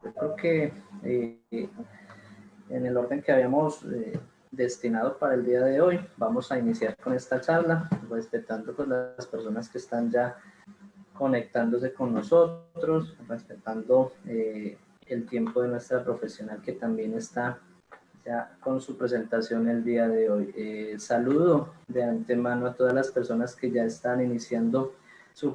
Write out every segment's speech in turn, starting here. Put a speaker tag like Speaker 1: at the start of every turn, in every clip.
Speaker 1: Yo creo que en el orden que habíamos destinado para el día de hoy, vamos a iniciar con esta charla, respetando pues, las personas que están ya conectándose con nosotros, respetando el tiempo de nuestra profesional que también está ya con su presentación el día de hoy. Saludo de antemano a todas las personas que ya están iniciando su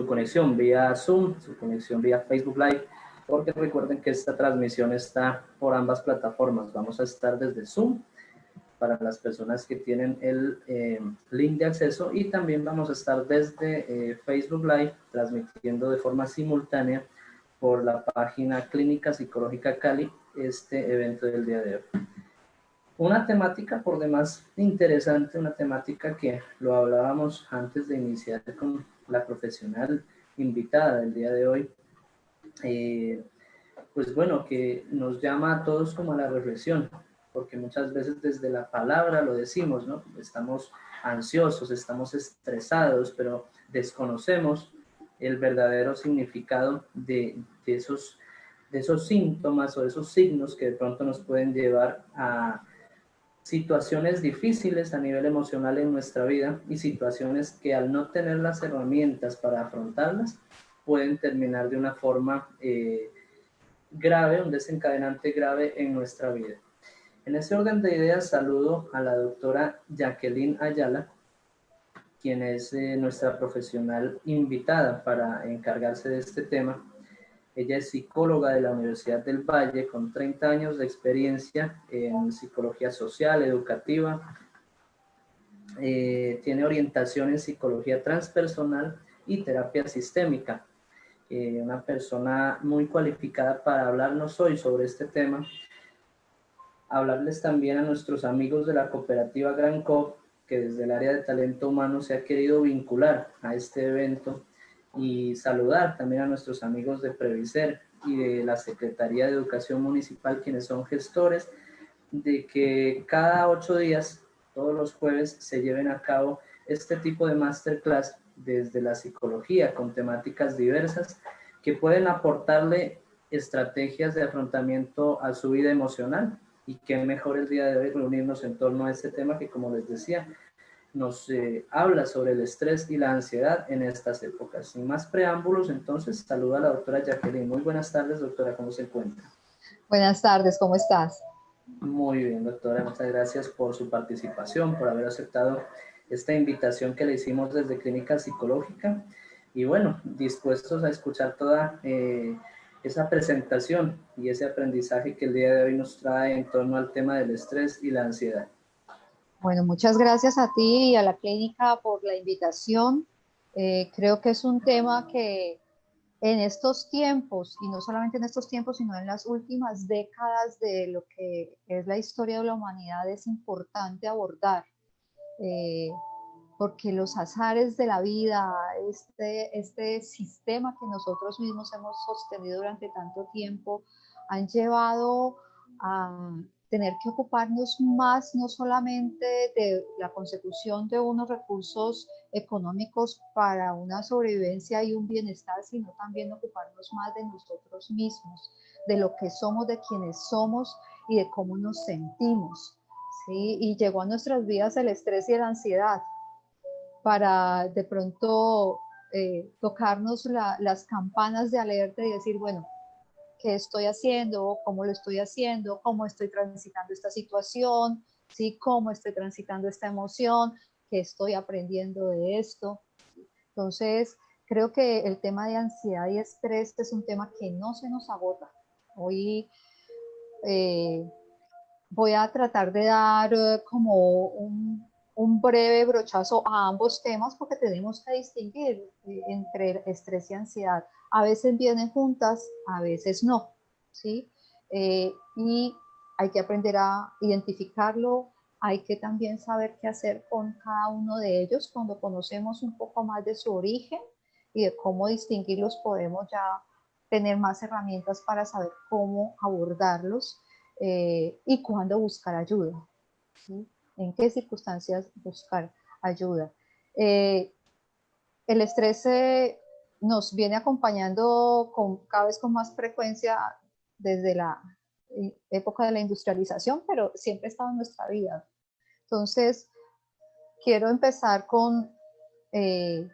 Speaker 1: conexión vía Zoom, su conexión vía Facebook Live, porque recuerden que esta transmisión está por ambas plataformas. Vamos a estar desde Zoom para las personas que tienen el link de acceso y también vamos a estar desde Facebook Live transmitiendo de forma simultánea por la página Clínica Psicológica Cali este evento del día de hoy. Una temática por demás interesante, una temática que lo hablábamos antes de iniciar con la profesional invitada del día de hoy, pues bueno, que nos llama a todos como a la reflexión, porque muchas veces desde la palabra lo decimos, ¿no? Estamos ansiosos, estamos estresados, pero desconocemos el verdadero significado de esos síntomas o de esos signos que de pronto nos pueden llevar a situaciones difíciles a nivel emocional en nuestra vida y situaciones que al no tener las herramientas para afrontarlas pueden terminar de una forma grave, un desencadenante grave en nuestra vida. En ese orden de ideas saludo a la doctora Jacqueline Ayala, quien es nuestra profesional invitada para encargarse de este tema. Ella es psicóloga de la Universidad del Valle con 30 años de experiencia en psicología social, educativa. Tiene orientación en psicología transpersonal y terapia sistémica. Una persona muy cualificada para hablarnos hoy sobre este tema. Hablarles también a nuestros amigos de la cooperativa Gran Co, que desde el área de talento humano se ha querido vincular a este evento, y saludar también a nuestros amigos de Previcer y de la Secretaría de Educación Municipal, quienes son gestores de que cada 8 días, todos los jueves, se lleven a cabo este tipo de masterclass desde la psicología con temáticas diversas que pueden aportarle estrategias de afrontamiento a su vida emocional. Y qué mejor el día de hoy reunirnos en torno a este tema que, como les decía, nos habla sobre el estrés y la ansiedad en estas épocas. Sin más preámbulos, entonces, saluda a la doctora Jacqueline. Muy buenas tardes, doctora, ¿cómo se encuentra?
Speaker 2: Buenas tardes, ¿cómo estás?
Speaker 1: Muy bien, doctora, muchas gracias por su participación, por haber aceptado esta invitación que le hicimos desde Clínica Psicológica y bueno, dispuestos a escuchar toda esa presentación y ese aprendizaje que el día de hoy nos trae en torno al tema del estrés y la ansiedad.
Speaker 2: Bueno, muchas gracias a ti y a la clínica por la invitación. Creo que es un tema que en estos tiempos, y no solamente en estos tiempos, sino en las últimas décadas de lo que es la historia de la humanidad, es importante abordar, porque los azares de la vida, este sistema que nosotros mismos hemos sostenido durante tanto tiempo, han llevado a tener que ocuparnos más no solamente de la consecución de unos recursos económicos para una sobrevivencia y un bienestar, sino también ocuparnos más de nosotros mismos, de lo que somos, de quienes somos y de cómo nos sentimos, ¿sí? Y llegó a nuestras vidas el estrés y la ansiedad para de pronto tocarnos las campanas de alerta y decir, bueno, qué estoy haciendo, cómo lo estoy haciendo, cómo estoy transitando esta situación, ¿sí? Cómo estoy transitando esta emoción, qué estoy aprendiendo de esto. Entonces, creo que el tema de ansiedad y estrés es un tema que no se nos agota. Hoy voy a tratar de dar como un breve brochazo a ambos temas porque tenemos que distinguir entre estrés y ansiedad. A veces vienen juntas, a veces no, ¿sí? Y hay que aprender a identificarlo, hay que también saber qué hacer con cada uno de ellos cuando conocemos un poco más de su origen y de cómo distinguirlos, podemos ya tener más herramientas para saber cómo abordarlos y cuándo buscar ayuda, ¿sí? En qué circunstancias buscar ayuda. El estrés nos viene acompañando cada vez con más frecuencia desde la época de la industrialización, pero siempre ha estado en nuestra vida. Entonces, quiero empezar con eh,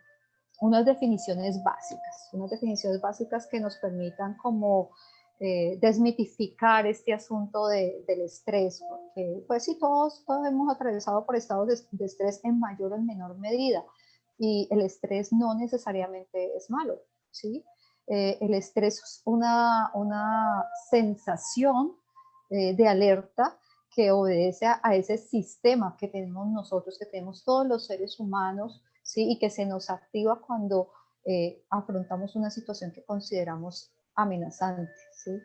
Speaker 2: unas definiciones básicas que nos permitan como desmitificar este asunto del estrés, porque pues sí, todos hemos atravesado por estados de estrés en mayor o en menor medida, y el estrés no necesariamente es malo, ¿sí? El estrés es una sensación de alerta que obedece a ese sistema que tenemos nosotros, que tenemos todos los seres humanos, ¿sí? Y que se nos activa cuando afrontamos una situación que consideramos amenazante, ¿sí?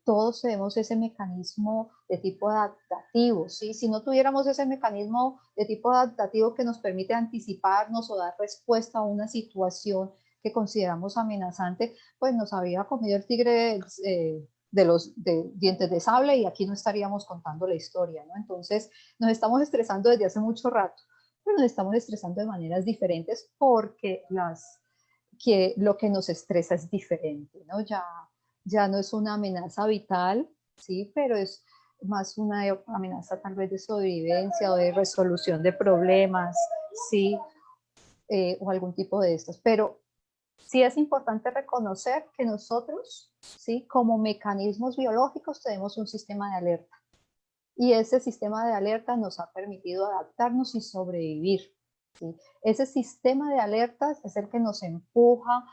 Speaker 2: Todos tenemos ese mecanismo de tipo adaptativo, ¿sí? Si no tuviéramos ese mecanismo de tipo adaptativo que nos permite anticiparnos o dar respuesta a una situación que consideramos amenazante, pues nos había comido el tigre de los dientes de sable y aquí no estaríamos contando la historia, ¿no? Entonces nos estamos estresando desde hace mucho rato, pero nos estamos estresando de maneras diferentes porque lo que nos estresa es diferente, ¿no? Ya no es una amenaza vital, ¿sí? Pero es más una amenaza tal vez de sobrevivencia o de resolución de problemas, ¿sí? O algún tipo de estos. Pero sí es importante reconocer que nosotros, ¿sí? Como mecanismos biológicos tenemos un sistema de alerta. Y ese sistema de alerta nos ha permitido adaptarnos y sobrevivir, ¿sí? Ese sistema de alertas es el que nos empuja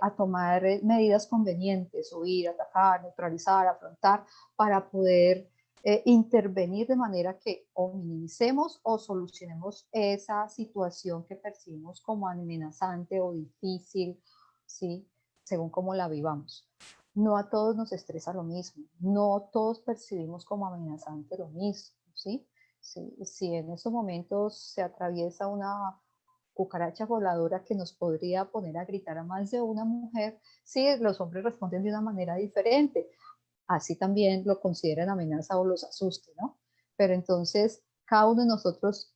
Speaker 2: a tomar medidas convenientes, huir, atacar, neutralizar, afrontar, para poder intervenir de manera que o minimicemos o solucionemos esa situación que percibimos como amenazante o difícil, ¿sí? Según cómo la vivamos. No a todos nos estresa lo mismo, no todos percibimos como amenazante lo mismo, ¿sí? Si en estos momentos se atraviesa una cucaracha voladora que nos podría poner a gritar a más de una mujer, sí, los hombres responden de una manera diferente, así también lo consideran amenaza o los asuste, ¿no? Pero entonces cada uno de nosotros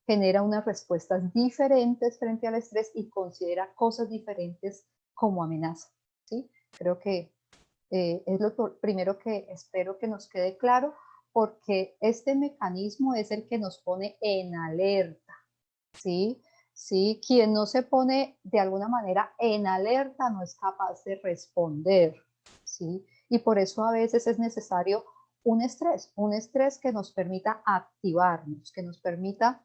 Speaker 2: genera unas respuestas diferentes frente al estrés y considera cosas diferentes como amenaza, ¿sí? Creo que es lo primero que espero que nos quede claro, porque este mecanismo es el que nos pone en alerta, ¿sí? ¿Sí? Quien no se pone de alguna manera en alerta no es capaz de responder, ¿sí? Y por eso a veces es necesario un estrés que nos permita activarnos, que nos permita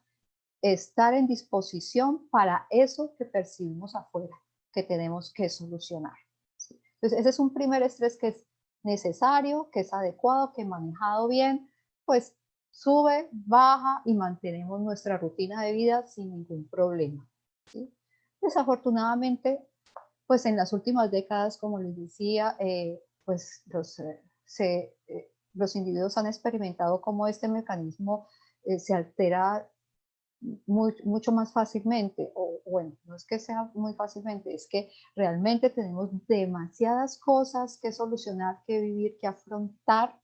Speaker 2: estar en disposición para eso que percibimos afuera, que tenemos que solucionar, ¿sí? Entonces, ese es un primer estrés que es necesario, que es adecuado, que manejado bien, pues sube, baja y mantenemos nuestra rutina de vida sin ningún problema, ¿sí? Desafortunadamente, pues en las últimas décadas, como les decía, pues los individuos han experimentado cómo este mecanismo se altera mucho más fácilmente, o bueno, no es que sea muy fácilmente, es que realmente tenemos demasiadas cosas que solucionar, que vivir, que afrontar,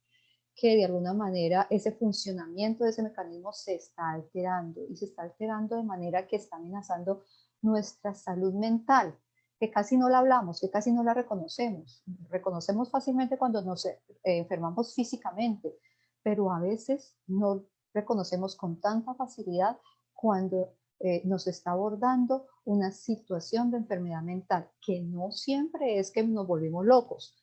Speaker 2: que de alguna manera ese funcionamiento de ese mecanismo se está alterando y se está alterando de manera que está amenazando nuestra salud mental, que casi no la hablamos, que casi no la reconocemos. Reconocemos fácilmente cuando nos enfermamos físicamente, pero a veces no reconocemos con tanta facilidad cuando nos está abordando una situación de enfermedad mental, que no siempre es que nos volvemos locos,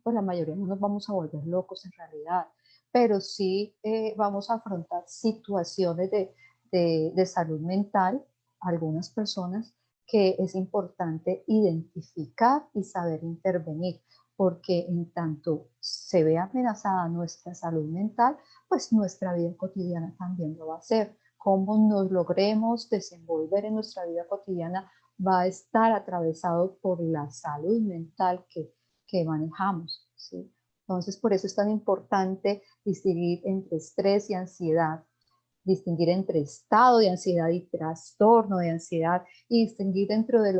Speaker 2: pues la mayoría no nos vamos a volver locos en realidad, pero sí vamos a afrontar situaciones de salud mental, algunas personas, que es importante identificar y saber intervenir, porque en tanto se ve amenazada nuestra salud mental, pues nuestra vida cotidiana también lo va a hacer. Cómo nos logremos desenvolver en nuestra vida cotidiana va a estar atravesado por la salud mental que manejamos, ¿sí? Entonces, por eso es tan importante distinguir entre estrés y ansiedad. distinguir entre estado de ansiedad y trastorno de ansiedad, y distinguir dentro de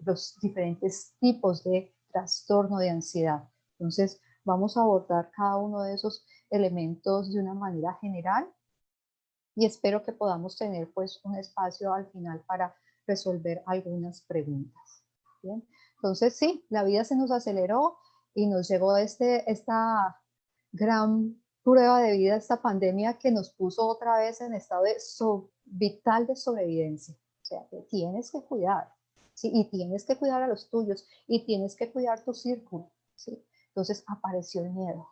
Speaker 2: los diferentes tipos de trastorno de ansiedad. Entonces, vamos a abordar cada uno de esos elementos de una manera general y espero que podamos tener pues un espacio al final para resolver algunas preguntas. ¿Bien? Entonces, sí, la vida se nos aceleró y nos llegó esta gran prueba de vida, esta pandemia que nos puso otra vez en estado vital de sobrevivencia. O sea, te tienes que cuidar, ¿sí? Y tienes que cuidar a los tuyos y tienes que cuidar tu círculo, ¿sí? Entonces apareció el miedo,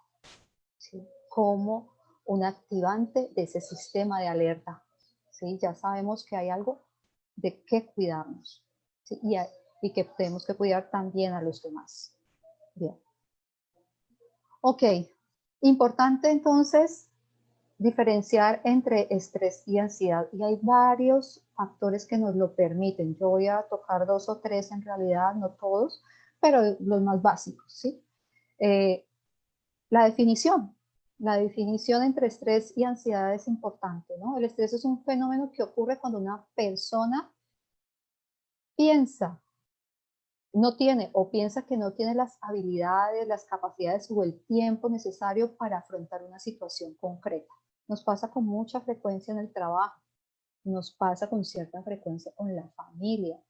Speaker 2: ¿sí? Como un activante de ese sistema de alerta, ¿sí? Ya sabemos que hay algo de qué cuidarnos, ¿sí? Y que tenemos que cuidar también a los demás. Bien. Ok, importante entonces diferenciar entre estrés y ansiedad, y hay varios factores que nos lo permiten. Yo voy a tocar 2 o 3 en realidad, no todos, pero los más básicos, ¿sí? Eh, la definición. La definición entre estrés y ansiedad es importante, ¿no? El estrés es un fenómeno que ocurre cuando una persona piensa, no tiene o piensa que no tiene las habilidades, las capacidades o el tiempo necesario para afrontar una situación concreta. Nos pasa con mucha frecuencia en el trabajo, nos pasa con cierta frecuencia con la familia,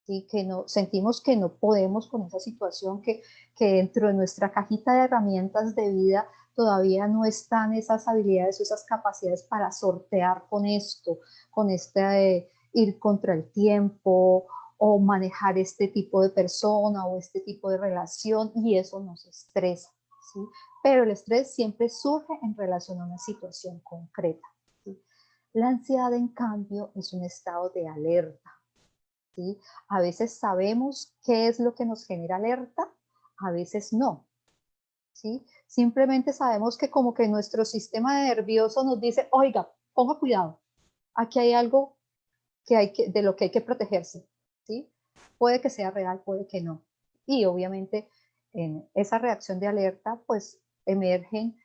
Speaker 2: ¿sí? Que no, sentimos que no podemos con esa situación, que dentro de nuestra cajita de herramientas de vida todavía no están esas habilidades o esas capacidades para sortear con esto, con ir contra el tiempo o manejar este tipo de persona o este tipo de relación, y eso nos estresa, ¿sí? Pero el estrés siempre surge en relación a una situación concreta, ¿sí? La ansiedad, en cambio, es un estado de alerta, ¿sí? A veces sabemos qué es lo que nos genera alerta, a veces no, ¿sí? Simplemente sabemos que como que nuestro sistema nervioso nos dice, oiga, ponga cuidado, aquí hay algo de lo que hay que protegerse, ¿sí? Puede que sea real, puede que no. Y obviamente en esa reacción de alerta, pues emergen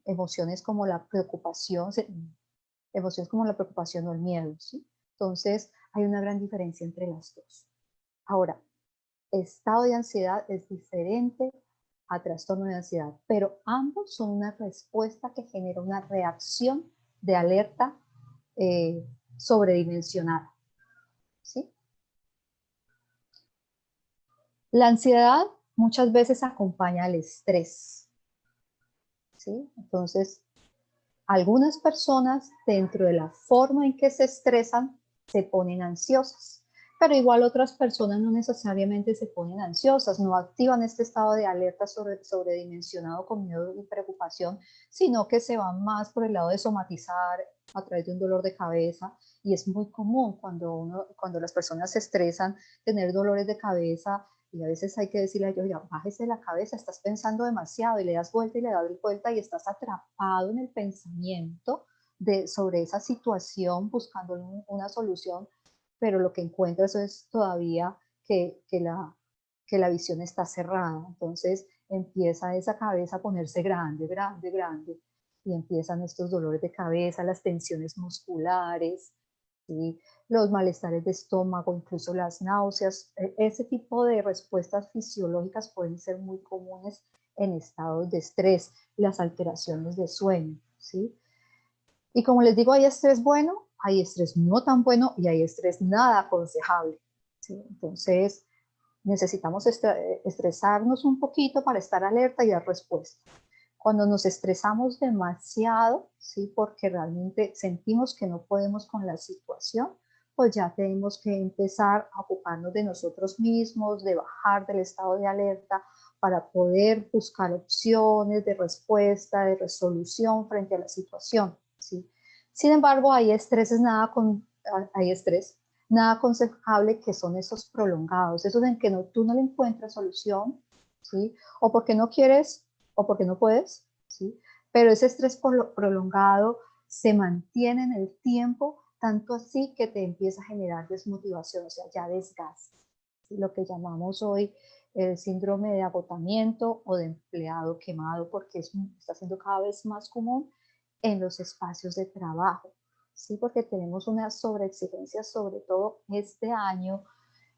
Speaker 2: emociones como la preocupación, emociones como la preocupación o el miedo, ¿sí? Entonces, hay una gran diferencia entre las dos. Ahora, estado de ansiedad es diferente a trastorno de ansiedad, pero ambos son una respuesta que genera una reacción de alerta eh, sobredimensionada, ¿sí? La ansiedad muchas veces acompaña al estrés, ¿sí? Entonces, algunas personas, dentro de la forma en que se estresan, se ponen ansiosas, pero igual otras personas no necesariamente se ponen ansiosas, no activan este estado de alerta sobredimensionado con miedo y preocupación, sino que se van más por el lado de somatizar a través de un dolor de cabeza, y es muy común cuando las personas se estresan tener dolores de cabeza. Y a veces hay que decirle a ellos, ya, bájese la cabeza, estás pensando demasiado, y le das vuelta y le das vuelta y estás atrapado en el pensamiento sobre esa situación buscando una solución, pero lo que encuentras es todavía que la visión está cerrada. Entonces empieza esa cabeza a ponerse grande, grande, grande, y empiezan estos dolores de cabeza, las tensiones musculares, ¿sí? Los malestares de estómago, incluso las náuseas. Ese tipo de respuestas fisiológicas pueden ser muy comunes en estados de estrés, las alteraciones de sueño, ¿sí? Y como les digo, hay estrés bueno, hay estrés no tan bueno y hay estrés nada aconsejable, ¿sí? Entonces, necesitamos estresarnos un poquito para estar alerta y dar respuesta. Cuando nos estresamos demasiado, ¿sí? Porque realmente sentimos que no podemos con la situación, pues ya tenemos que empezar a ocuparnos de nosotros mismos, de bajar del estado de alerta para poder buscar opciones de respuesta, de resolución frente a la situación, ¿sí? Sin embargo, hay estrés nada aconsejable, que son esos prolongados, esos en que tú no le encuentras solución, ¿sí? O porque no quieres o porque no puedes, ¿sí? Pero ese estrés prolongado se mantiene en el tiempo, tanto así que te empieza a generar desmotivación, o sea, ya desgaste, ¿sí? Lo que llamamos hoy el síndrome de agotamiento o de empleado quemado, porque está siendo cada vez más común en los espacios de trabajo, ¿sí? Porque tenemos una sobreexigencia, sobre todo este año,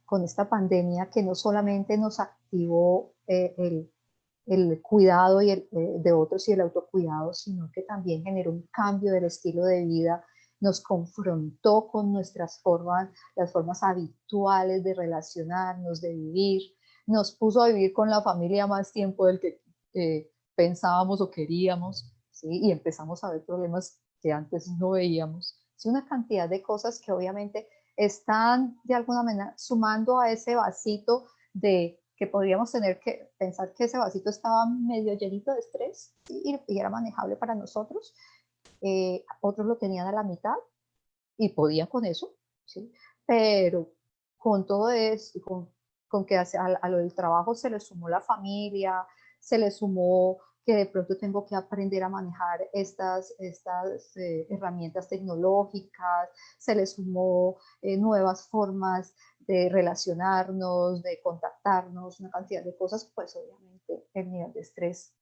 Speaker 2: con esta pandemia que no solamente nos activó el cuidado de otros y el autocuidado, sino que también generó un cambio del estilo de vida, nos confrontó con nuestras formas, las formas habituales de relacionarnos, de vivir, nos puso a vivir con la familia más tiempo del que pensábamos o queríamos, ¿sí? Y empezamos a ver problemas que antes no veíamos. ¿Sí? Una cantidad de cosas que obviamente están de alguna manera sumando a ese vasito de que podríamos tener que pensar que ese vasito estaba medio llenito de estrés, ¿sí? Y era manejable para nosotros. Otros lo tenían a la mitad y podían con eso, ¿sí? Pero con todo esto, con que a lo del trabajo se le sumó la familia, se le sumó que de pronto tengo que aprender a manejar estas herramientas tecnológicas, se le sumó nuevas formas de relacionarnos, de contactarnos, una cantidad de cosas, pues obviamente el nivel de estrés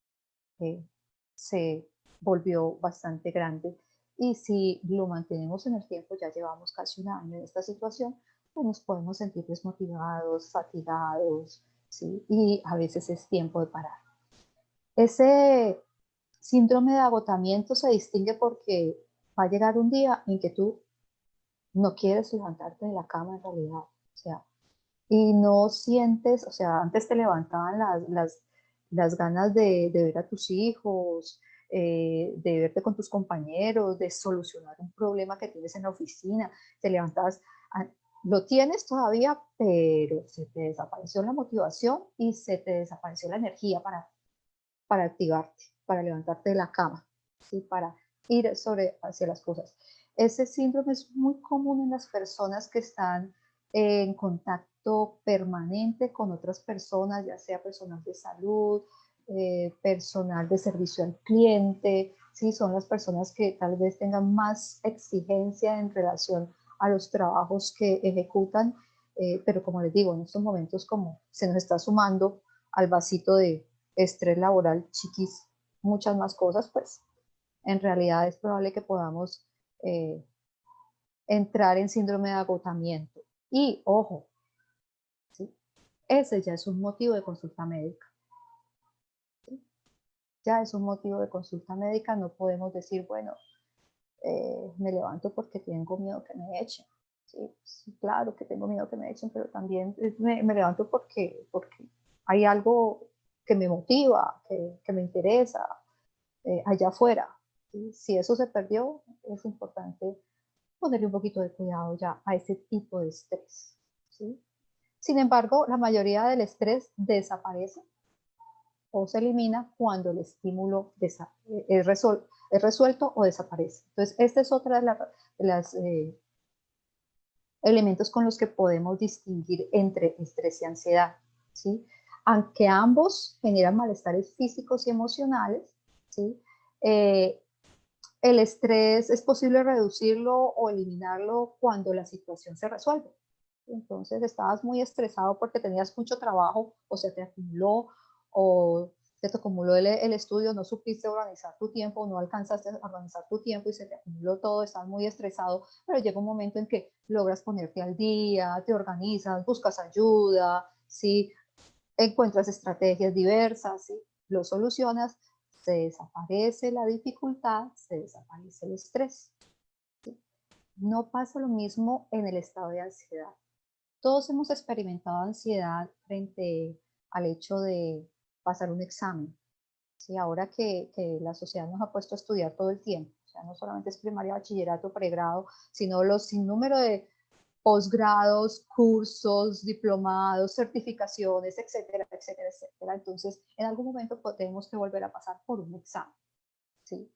Speaker 2: se volvió bastante grande. Y si lo mantenemos en el tiempo, ya llevamos casi un año en esta situación, pues nos podemos sentir desmotivados, fatigados, ¿sí? Y a veces es tiempo de parar. Ese síndrome de agotamiento se distingue porque va a llegar un día en que tú no quieres levantarte de la cama en realidad, o sea, y no sientes, o sea, antes te levantaban las ganas de ver a tus hijos, de verte con tus compañeros, de solucionar un problema que tienes en la oficina, te levantabas, lo tienes todavía, pero se te desapareció la motivación y se te desapareció la energía para activarte, para levantarte de la cama, ¿sí? Para ir hacia las cosas. Ese síndrome es muy común en las personas que están en contacto permanente con otras personas, ya sea personal de salud, personal de servicio al cliente, ¿sí? Son las personas que tal vez tengan más exigencia en relación a los trabajos que ejecutan, pero como les digo, en estos momentos como se nos está sumando al vasito de estrés laboral, chiquis, muchas más cosas, pues en realidad es probable que podamos entrar en síndrome de agotamiento. Y ojo, ¿sí? Ese ya es un motivo de consulta médica. ¿Sí? Ya es un motivo de consulta médica, no podemos decir, bueno, me levanto porque tengo miedo que me echen. Sí, sí, claro que tengo miedo que me echen, pero también me levanto porque hay algo que me motiva, que me interesa allá afuera. ¿Sí? Si eso se perdió, es importante ponerle un poquito de cuidado ya a ese tipo de estrés. ¿Sí? Sin embargo, la mayoría del estrés desaparece o se elimina cuando el estímulo es resuelto o desaparece. Entonces, esta es otra de las elementos con los que podemos distinguir entre estrés y ansiedad, ¿sí? Aunque ambos generan malestares físicos y emocionales, ¿sí? El estrés es posible reducirlo o eliminarlo cuando la situación se resuelve. Entonces estabas muy estresado porque tenías mucho trabajo o se te acumuló o se te acumuló el estudio, no supiste organizar tu tiempo, no alcanzaste a organizar tu tiempo y se te acumuló todo, estás muy estresado, pero llega un momento en que logras ponerte al día, te organizas, buscas ayuda, ¿sí? Encuentras estrategias diversas, ¿sí? Lo solucionas, se desaparece la dificultad, se desaparece el estrés. ¿Sí? No pasa lo mismo en el estado de ansiedad. Todos hemos experimentado ansiedad frente al hecho de pasar un examen. ¿Sí? Ahora que la sociedad nos ha puesto a estudiar todo el tiempo, o sea, no solamente es primaria, bachillerato, pregrado, sino los sinnúmero de posgrados, cursos, diplomados, certificaciones, etcétera, etcétera, etcétera. Entonces, en algún momento tenemos que volver a pasar por un examen. ¿Sí?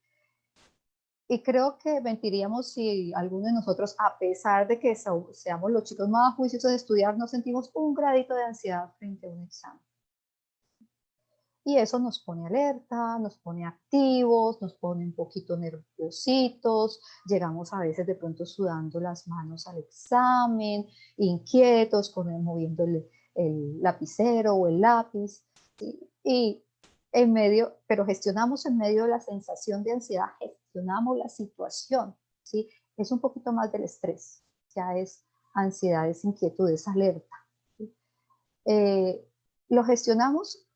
Speaker 2: Y creo que mentiríamos si alguno de nosotros, a pesar de que seamos los chicos más juiciosos de estudiar, no sentimos un gradito de ansiedad frente a un examen. Y eso nos pone alerta, nos pone activos, nos pone un poquito nerviositos, llegamos a veces de pronto sudando las manos al examen, inquietos, moviendo el lapicero o el lápiz. ¿Sí? Y en medio, pero gestionamos en medio de la sensación de ansiedad, gestionamos la situación, ¿sí? Es un poquito más del estrés, ya es ansiedad, es inquietud, es alerta. ¿Sí? Lo gestionamos,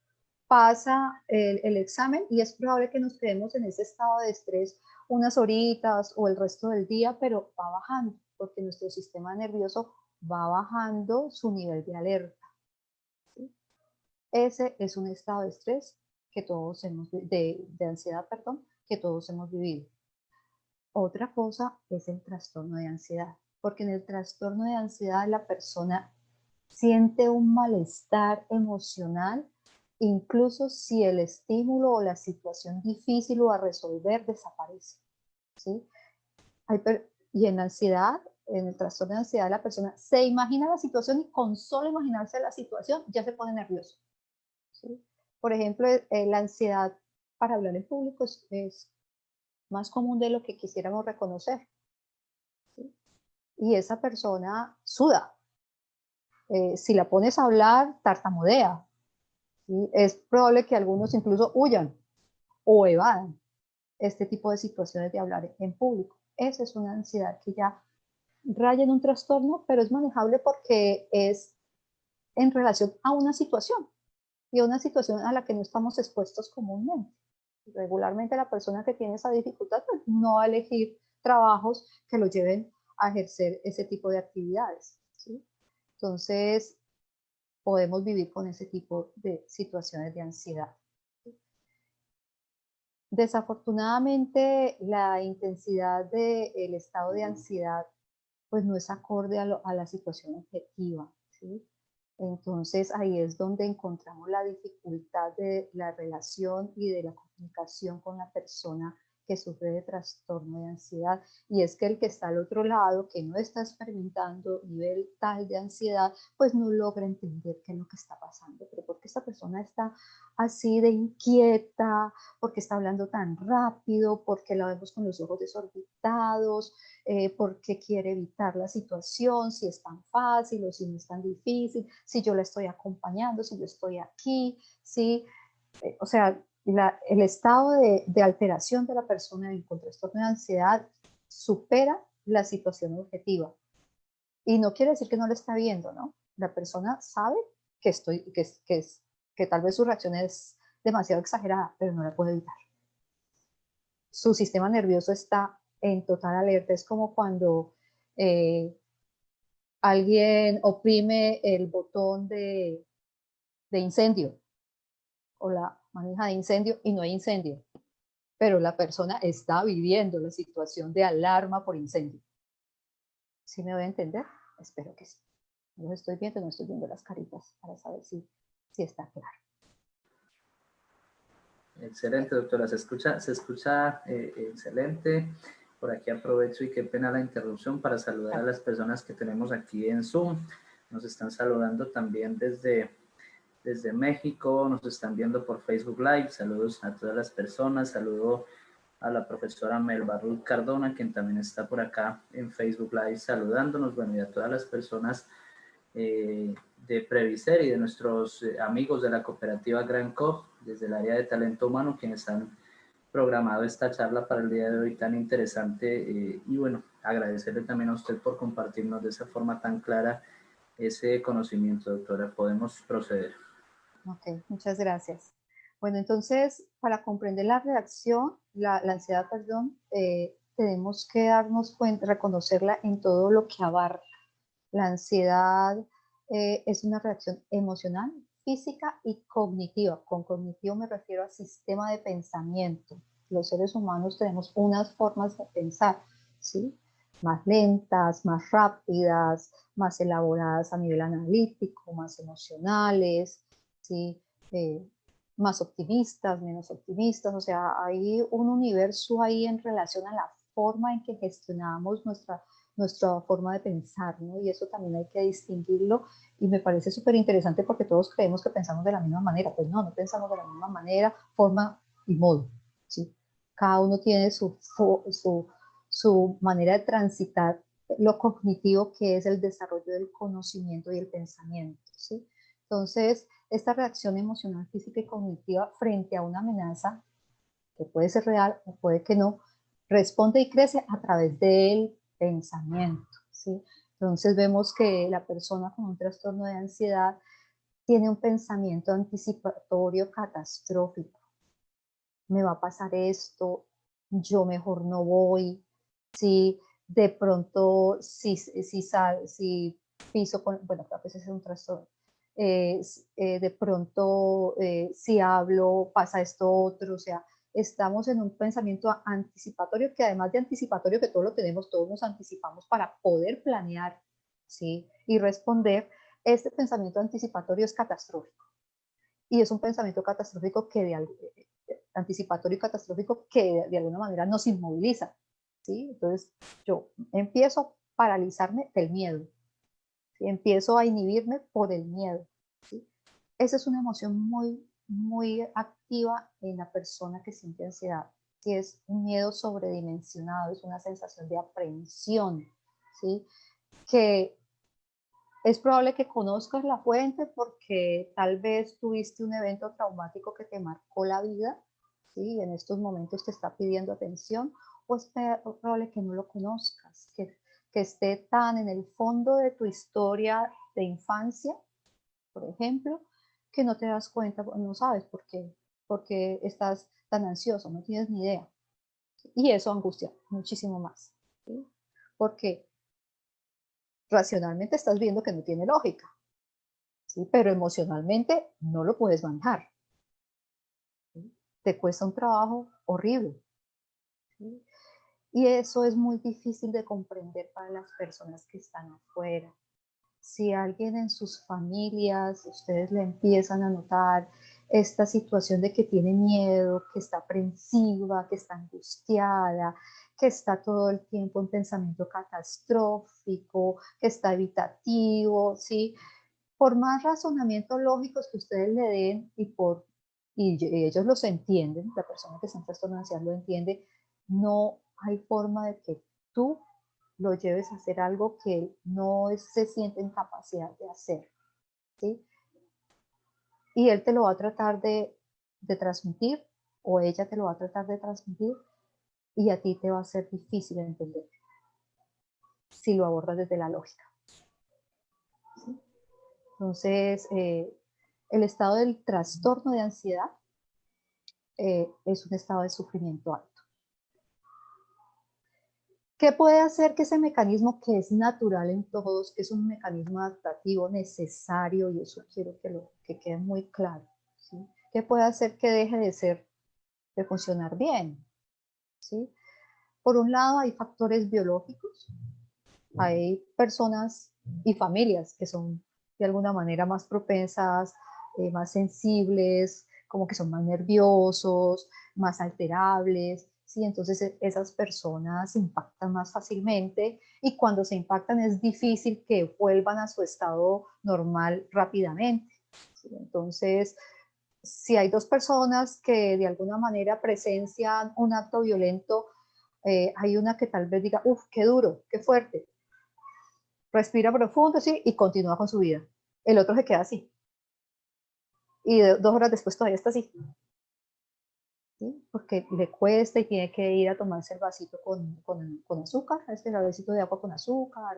Speaker 2: pasa el examen y es probable que nos quedemos en ese estado de estrés unas horitas o el resto del día, pero va bajando, porque nuestro sistema nervioso va bajando su nivel de alerta. ¿Sí? Ese es un estado de estrés que todos hemos, de ansiedad, perdón, que todos hemos vivido. Otra cosa es el trastorno de ansiedad, porque en el trastorno de ansiedad la persona siente un malestar emocional, incluso si el estímulo o la situación difícil o a resolver desaparece. ¿Sí? Y en la ansiedad, en el trastorno de ansiedad, la persona se imagina la situación y con solo imaginarse la situación ya se pone nervioso. ¿Sí? Por ejemplo, la ansiedad para hablar en público es más común de lo que quisiéramos reconocer. ¿Sí? Y esa persona suda. Si la pones a hablar, tartamudea. ¿Sí? Es probable que algunos incluso huyan o evadan este tipo de situaciones de hablar en público. Esa es una ansiedad que ya raya en un trastorno, pero es manejable porque es en relación a una situación y a una situación a la que no estamos expuestos comúnmente. Regularmente la persona que tiene esa dificultad pues, no va a elegir trabajos que lo lleven a ejercer ese tipo de actividades. ¿Sí? Entonces, podemos vivir con ese tipo de situaciones de ansiedad. Desafortunadamente, la intensidad del estado de ansiedad pues no es acorde a la situación objetiva. ¿Sí? Entonces ahí es donde encontramos la dificultad de la relación y de la comunicación con la persona que sufre de trastorno de ansiedad. Y es que el que está al otro lado, que no está experimentando nivel tal de ansiedad, pues no logra entender qué es lo que está pasando. Pero ¿por qué esta persona está así de inquieta? ¿Por qué está hablando tan rápido? ¿Por qué la vemos con los ojos desorbitados? ¿Por qué quiere evitar la situación? Si es tan fácil o si no es tan difícil, si yo la estoy acompañando, si yo estoy aquí, ¿sí? O sea, el estado de alteración de la persona con trastorno de ansiedad supera la situación objetiva. Y no quiere decir que no lo está viendo, ¿no? La persona sabe que tal vez su reacción es demasiado exagerada, pero no la puede evitar. Su sistema nervioso está en total alerta. Es como cuando alguien oprime el botón de incendio o la manija de incendio y no hay incendio, pero la persona está viviendo la situación de alarma por incendio. ¿Sí me voy a entender? Espero que sí. No estoy viendo, no estoy viendo las caritas para saber si está claro.
Speaker 1: Excelente, doctora. Se escucha excelente. Por aquí aprovecho y qué pena la interrupción para saludar a las personas que tenemos aquí en Zoom. Nos están saludando también desde México, nos están viendo por Facebook Live. Saludos a todas las personas. Saludo a la profesora Melba Ruth Cardona, quien también está por acá en Facebook Live saludándonos. Bueno, y a todas las personas de Previcer y de nuestros amigos de la cooperativa Gran Co, desde el área de talento humano, quienes han programado esta charla para el día de hoy tan interesante. Y bueno, agradecerle también a usted por compartirnos de esa forma tan clara ese conocimiento, doctora. Podemos proceder.
Speaker 2: Ok, muchas gracias. Bueno, entonces, para comprender la reacción, la ansiedad, perdón, tenemos que darnos cuenta, reconocerla en todo lo que abarca. La ansiedad es una reacción emocional, física y cognitiva. Con cognitivo me refiero al sistema de pensamiento. Los seres humanos tenemos unas formas de pensar, ¿sí? Más lentas, más rápidas, más elaboradas a nivel analítico, más emocionales, ¿sí? Más optimistas, menos optimistas. O sea, hay un universo ahí en relación a la forma en que gestionamos nuestra forma de pensar, ¿no? Y eso también hay que distinguirlo y me parece súper interesante porque todos creemos que pensamos de la misma manera. Pues no, no pensamos de la misma manera, forma y modo, ¿sí? Cada uno tiene su manera de transitar lo cognitivo, que es el desarrollo del conocimiento y el pensamiento, ¿sí? Entonces, esta reacción emocional, física y cognitiva frente a una amenaza que puede ser real o puede que no, responde y crece a través del pensamiento, ¿sí? Entonces vemos que la persona con un trastorno de ansiedad tiene un pensamiento anticipatorio catastrófico. Me va a pasar esto, yo mejor no voy, si de pronto, si piso con, bueno, a veces es un trastorno, de pronto si hablo pasa esto otro, o sea, estamos en un pensamiento anticipatorio que además de anticipatorio, que todo lo tenemos, todos nos anticipamos para poder planear, ¿sí? Y responder, este pensamiento anticipatorio es catastrófico. Y es un pensamiento catastrófico anticipatorio y catastrófico que de alguna manera nos inmoviliza, ¿sí? Entonces yo empiezo a paralizarme del miedo, ¿sí? Empiezo a inhibirme por el miedo, ¿sí? Esa es una emoción muy, muy activa en la persona que siente ansiedad, que es un miedo sobredimensionado, es una sensación de aprehensión, ¿sí? Que es probable que conozcas la fuente porque tal vez tuviste un evento traumático que te marcó la vida, ¿sí? Y en estos momentos te está pidiendo atención, o es probable que no lo conozcas, que esté tan en el fondo de tu historia de infancia, por ejemplo, que no te das cuenta, no sabes por qué estás tan ansioso, no tienes ni idea. Y eso angustia muchísimo más, ¿sí? Porque racionalmente estás viendo que no tiene lógica, ¿sí? Pero emocionalmente no lo puedes manejar, ¿sí? Te cuesta un trabajo horrible, ¿sí? Y eso es muy difícil de comprender para las personas que están afuera. Si alguien en sus familias, ustedes le empiezan a notar esta situación de que tiene miedo, que está aprensiva, que está angustiada, que está todo el tiempo en pensamiento catastrófico, que está evitativo, ¿sí? Por más razonamientos lógicos que ustedes le den y ellos los entienden, la persona que está en trastorno de ansiedad lo entiende, no hay forma de que tú lo lleves a hacer algo que él no se siente en capacidad de hacer, ¿sí? Y él te lo va a tratar de transmitir, o ella te lo va a tratar de transmitir, y a ti te va a ser difícil entender si lo abordas desde la lógica, ¿sí? Entonces, el estado del trastorno de ansiedad es un estado de sufrimiento alto. ¿Qué puede hacer que ese mecanismo que es natural en todos, que es un mecanismo adaptativo necesario, y eso quiero que quede muy claro, ¿sí? ¿Qué puede hacer que deje de funcionar bien? ¿Sí? Por un lado hay factores biológicos, hay personas y familias que son de alguna manera más propensas, más sensibles, como que son más nerviosos, más alterables, ¿sí? Entonces esas personas se impactan más fácilmente, y cuando se impactan es difícil que vuelvan a su estado normal rápidamente, ¿sí? Entonces, si hay dos personas que de alguna manera presencian un acto violento, hay una que tal vez diga, uff, qué duro, qué fuerte, respira profundo, sí, y continúa con su vida. El otro se queda así. Y 2 horas después todavía está así. ¿Sí? Porque le cuesta y tiene que ir a tomarse el vasito con azúcar, el vasito de agua con azúcar,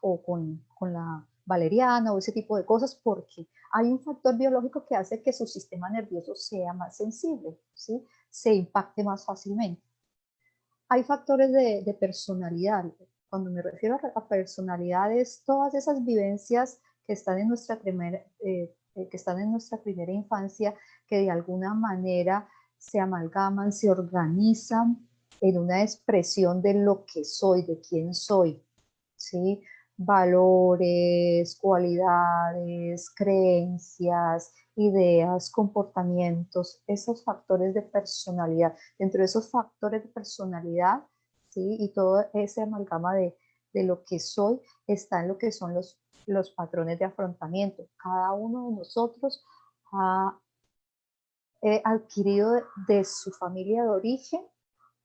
Speaker 2: o con la valeriana, o ese tipo de cosas, porque hay un factor biológico que hace que su sistema nervioso sea más sensible, ¿sí? Se impacte más fácilmente. Hay factores de personalidad. Cuando me refiero a personalidades, todas esas vivencias que están en que están en nuestra primera infancia, que de alguna manera se amalgaman, se organizan en una expresión de lo que soy, de quién soy, ¿sí? Valores, cualidades, creencias, ideas, comportamientos, esos factores de personalidad. Dentro de esos factores de personalidad, ¿sí? Y todo ese amalgama de lo que soy, está en lo que son los patrones de afrontamiento. Cada uno de nosotros ha adquirido de su familia de origen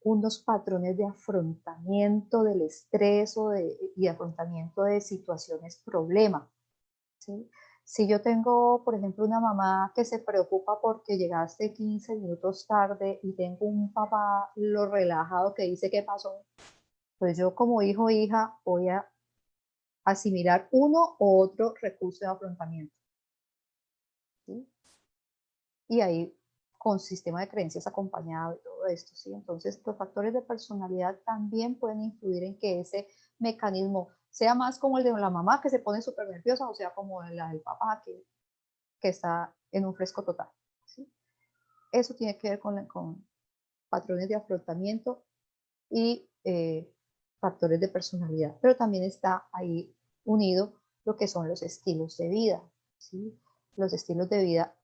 Speaker 2: unos patrones de afrontamiento del estrés y afrontamiento de situaciones problema, ¿sí? Si yo tengo, por ejemplo, una mamá que se preocupa porque llegaste 15 minutos tarde y tengo un papá lo relajado que dice qué pasó, pues yo como hijo o hija voy a asimilar uno u otro recurso de afrontamiento, ¿sí? Y ahí con sistema de creencias acompañado y todo esto, ¿sí? Entonces, los factores de personalidad también pueden influir en que ese mecanismo sea más como el de la mamá que se pone súper nerviosa o sea como la del papá que está en un fresco total, ¿sí? Eso tiene que ver con patrones de afrontamiento y factores de personalidad, pero también está ahí unido lo que son los estilos de vida, ¿sí? Los estilos de vida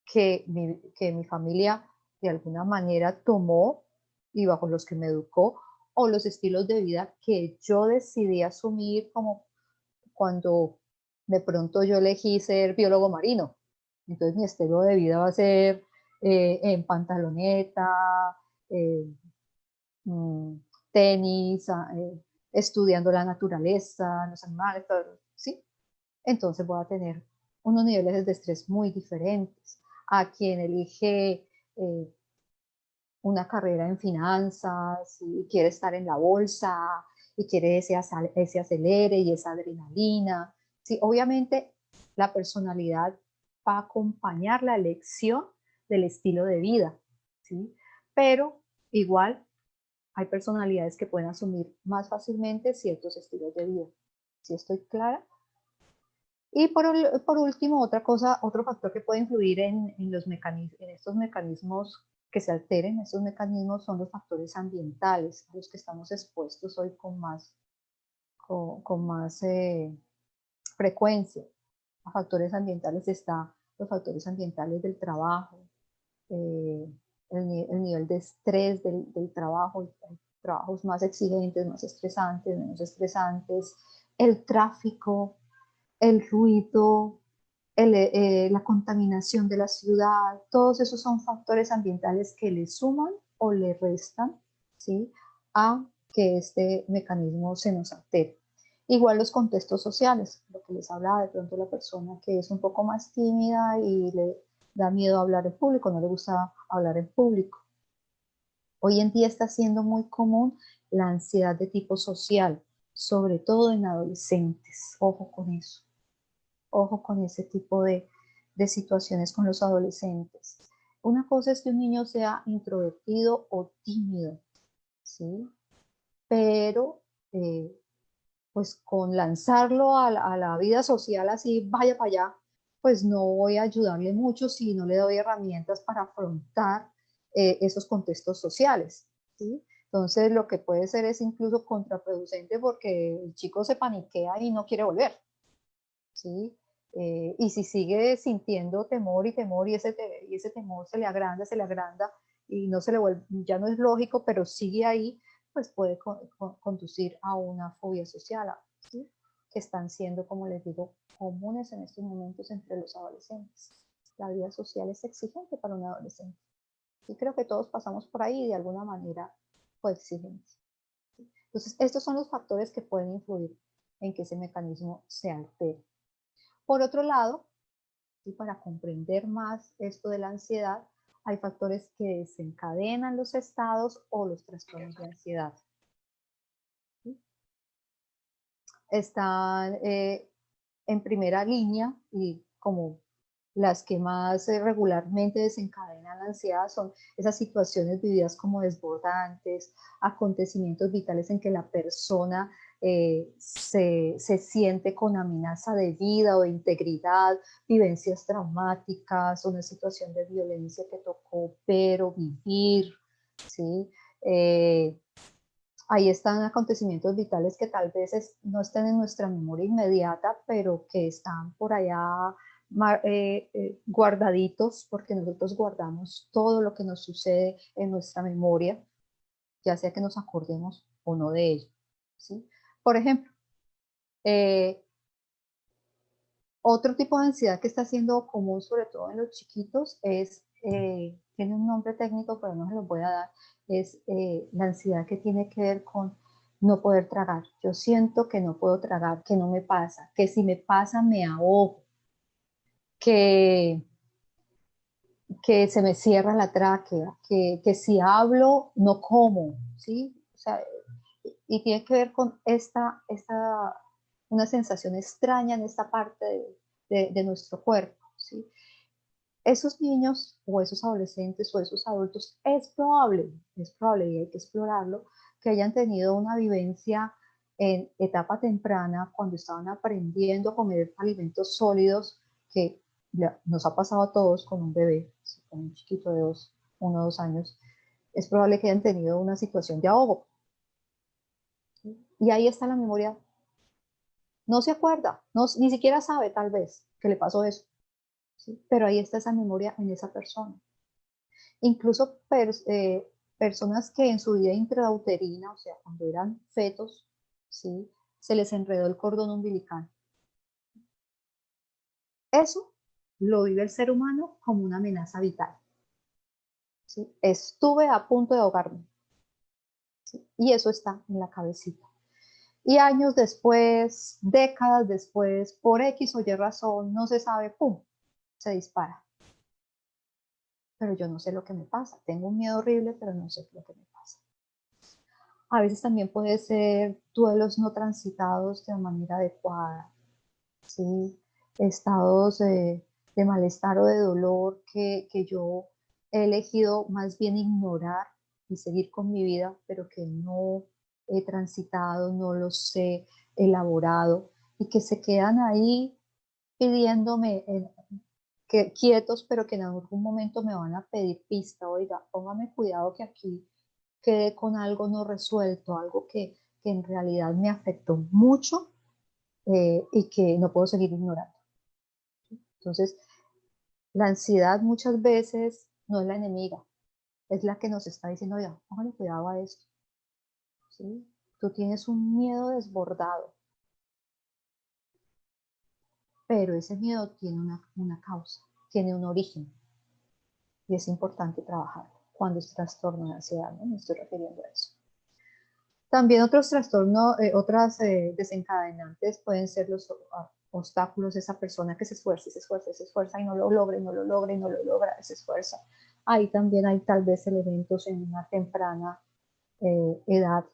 Speaker 2: que mi familia de alguna manera tomó y bajo los que me educó, o los estilos de vida que yo decidí asumir como cuando de pronto yo elegí ser biólogo marino. Entonces mi estilo de vida va a ser en pantaloneta, eh, mm, tenis, estudiando la naturaleza, los animales, todo, ¿sí? Entonces voy a tener unos niveles de estrés muy diferentes. A quien elige una carrera en finanzas y quiere estar en la bolsa y quiere ese acelere y esa adrenalina. Sí, obviamente la personalidad va a acompañar la elección del estilo de vida, ¿sí? Pero igual hay personalidades que pueden asumir más fácilmente ciertos estilos de vida. ¿Sí estoy clara? Y por último, otra cosa, otro factor que puede influir en estos mecanismos que se alteren, estos mecanismos son los factores ambientales, a los que estamos expuestos hoy con más frecuencia. A factores ambientales está los factores ambientales del trabajo, eh, el nivel de estrés del trabajo, hay trabajos más exigentes, más estresantes, menos estresantes, el tráfico, el ruido, la contaminación de la ciudad, todos esos son factores ambientales que le suman o le restan, ¿sí? A que este mecanismo se nos altere. Igual los contextos sociales, lo que les hablaba de pronto la persona que es un poco más tímida y le da miedo hablar en público, no le gusta hablar en público. Hoy en día está siendo muy común la ansiedad de tipo social, sobre todo en adolescentes. Ojo con eso. Ojo con ese tipo de situaciones con los adolescentes. Una cosa es que un niño sea introvertido o tímido, ¿sí? Pero pues con lanzarlo a la vida social así, vaya para allá, pues no voy a ayudarle mucho si no le doy herramientas para afrontar esos contextos sociales, ¿sí? Entonces lo que puede ser es incluso contraproducente porque el chico se paniquea y no quiere volver, ¿sí? Y si sigue sintiendo temor y ese temor se le agranda y no se le vuelve, ya no es lógico, pero sigue ahí, pues puede conducir a una fobia social, ¿sí? Que están siendo, como les digo, comunes en estos momentos entre los adolescentes. La vida social es exigente para un adolescente. Y creo que todos pasamos por ahí de alguna manera coexigentes. Entonces, estos son los factores que pueden influir en que ese mecanismo se altere. Por otro lado, y para comprender más esto de la ansiedad, hay factores que desencadenan los estados o los trastornos de ansiedad. ¿Sí? Están en primera línea y como las que más regularmente desencadenan la ansiedad son esas situaciones vividas como desbordantes, acontecimientos vitales en que la persona se siente con amenaza de vida o de integridad, vivencias traumáticas, una situación de violencia que tocó ver o vivir, ¿sí? Ahí están acontecimientos vitales que tal vez no estén en nuestra memoria inmediata, pero que están por allá guardaditos, porque nosotros guardamos todo lo que nos sucede en nuestra memoria, ya sea que nos acordemos o no de ello, ¿sí? Por ejemplo, eh, otro tipo de ansiedad que está siendo común, sobre todo en los chiquitos, tiene un nombre técnico, pero no se lo voy a dar, es la ansiedad que tiene que ver con no poder tragar. Yo siento que no puedo tragar, que no me pasa, que si me pasa me ahogo, que, que se me cierra la tráquea, que si hablo no como, ¿sí? O sea, y tiene que ver con una sensación extraña en esta parte de nuestro cuerpo, ¿sí? Esos niños o esos adolescentes o esos adultos es probable y hay que explorarlo, que hayan tenido una vivencia en etapa temprana cuando estaban aprendiendo a comer alimentos sólidos que nos ha pasado a todos con un bebé, con un chiquito de 1 o 2 años. Es probable que hayan tenido una situación de ahogo. Y ahí está la memoria. No se acuerda, no, ni siquiera sabe tal vez que le pasó eso, ¿sí? Pero ahí está esa memoria en esa persona. Incluso personas que en su vida intrauterina, o sea, cuando eran fetos, ¿sí? Se les enredó el cordón umbilical. Eso lo vive el ser humano como una amenaza vital, ¿sí? Estuve a punto de ahogarme, ¿sí? Y eso está en la cabecita. Y años después, décadas después, por X o Y razón, no se sabe, ¡pum!, se dispara. Pero yo no sé lo que me pasa. Tengo un miedo horrible, pero no sé lo que me pasa. A veces también puede ser duelos no transitados de manera adecuada, ¿sí? Estados de malestar o de dolor que yo he elegido más bien ignorar y seguir con mi vida, pero que no he transitado, no los he elaborado y que se quedan ahí pidiéndome que quietos, pero que en algún momento me van a pedir pista. Oiga, póngame cuidado que aquí quedé con algo no resuelto, algo que en realidad me afectó mucho y que no puedo seguir ignorando. Entonces, la ansiedad muchas veces no es la enemiga, es la que nos está diciendo, oiga, póngale cuidado a esto, ¿sí? Tú tienes un miedo desbordado, pero ese miedo tiene una causa, tiene un origen, y es importante trabajar cuando es trastorno de ansiedad, ¿no? Me estoy refiriendo a eso. También otros trastornos, otras desencadenantes pueden ser los obstáculos, esa persona que se esfuerza y se esfuerza y se esfuerza y no lo logra y no lo logra y no lo logra, se esfuerza. Ahí también hay tal vez elementos en una temprana edad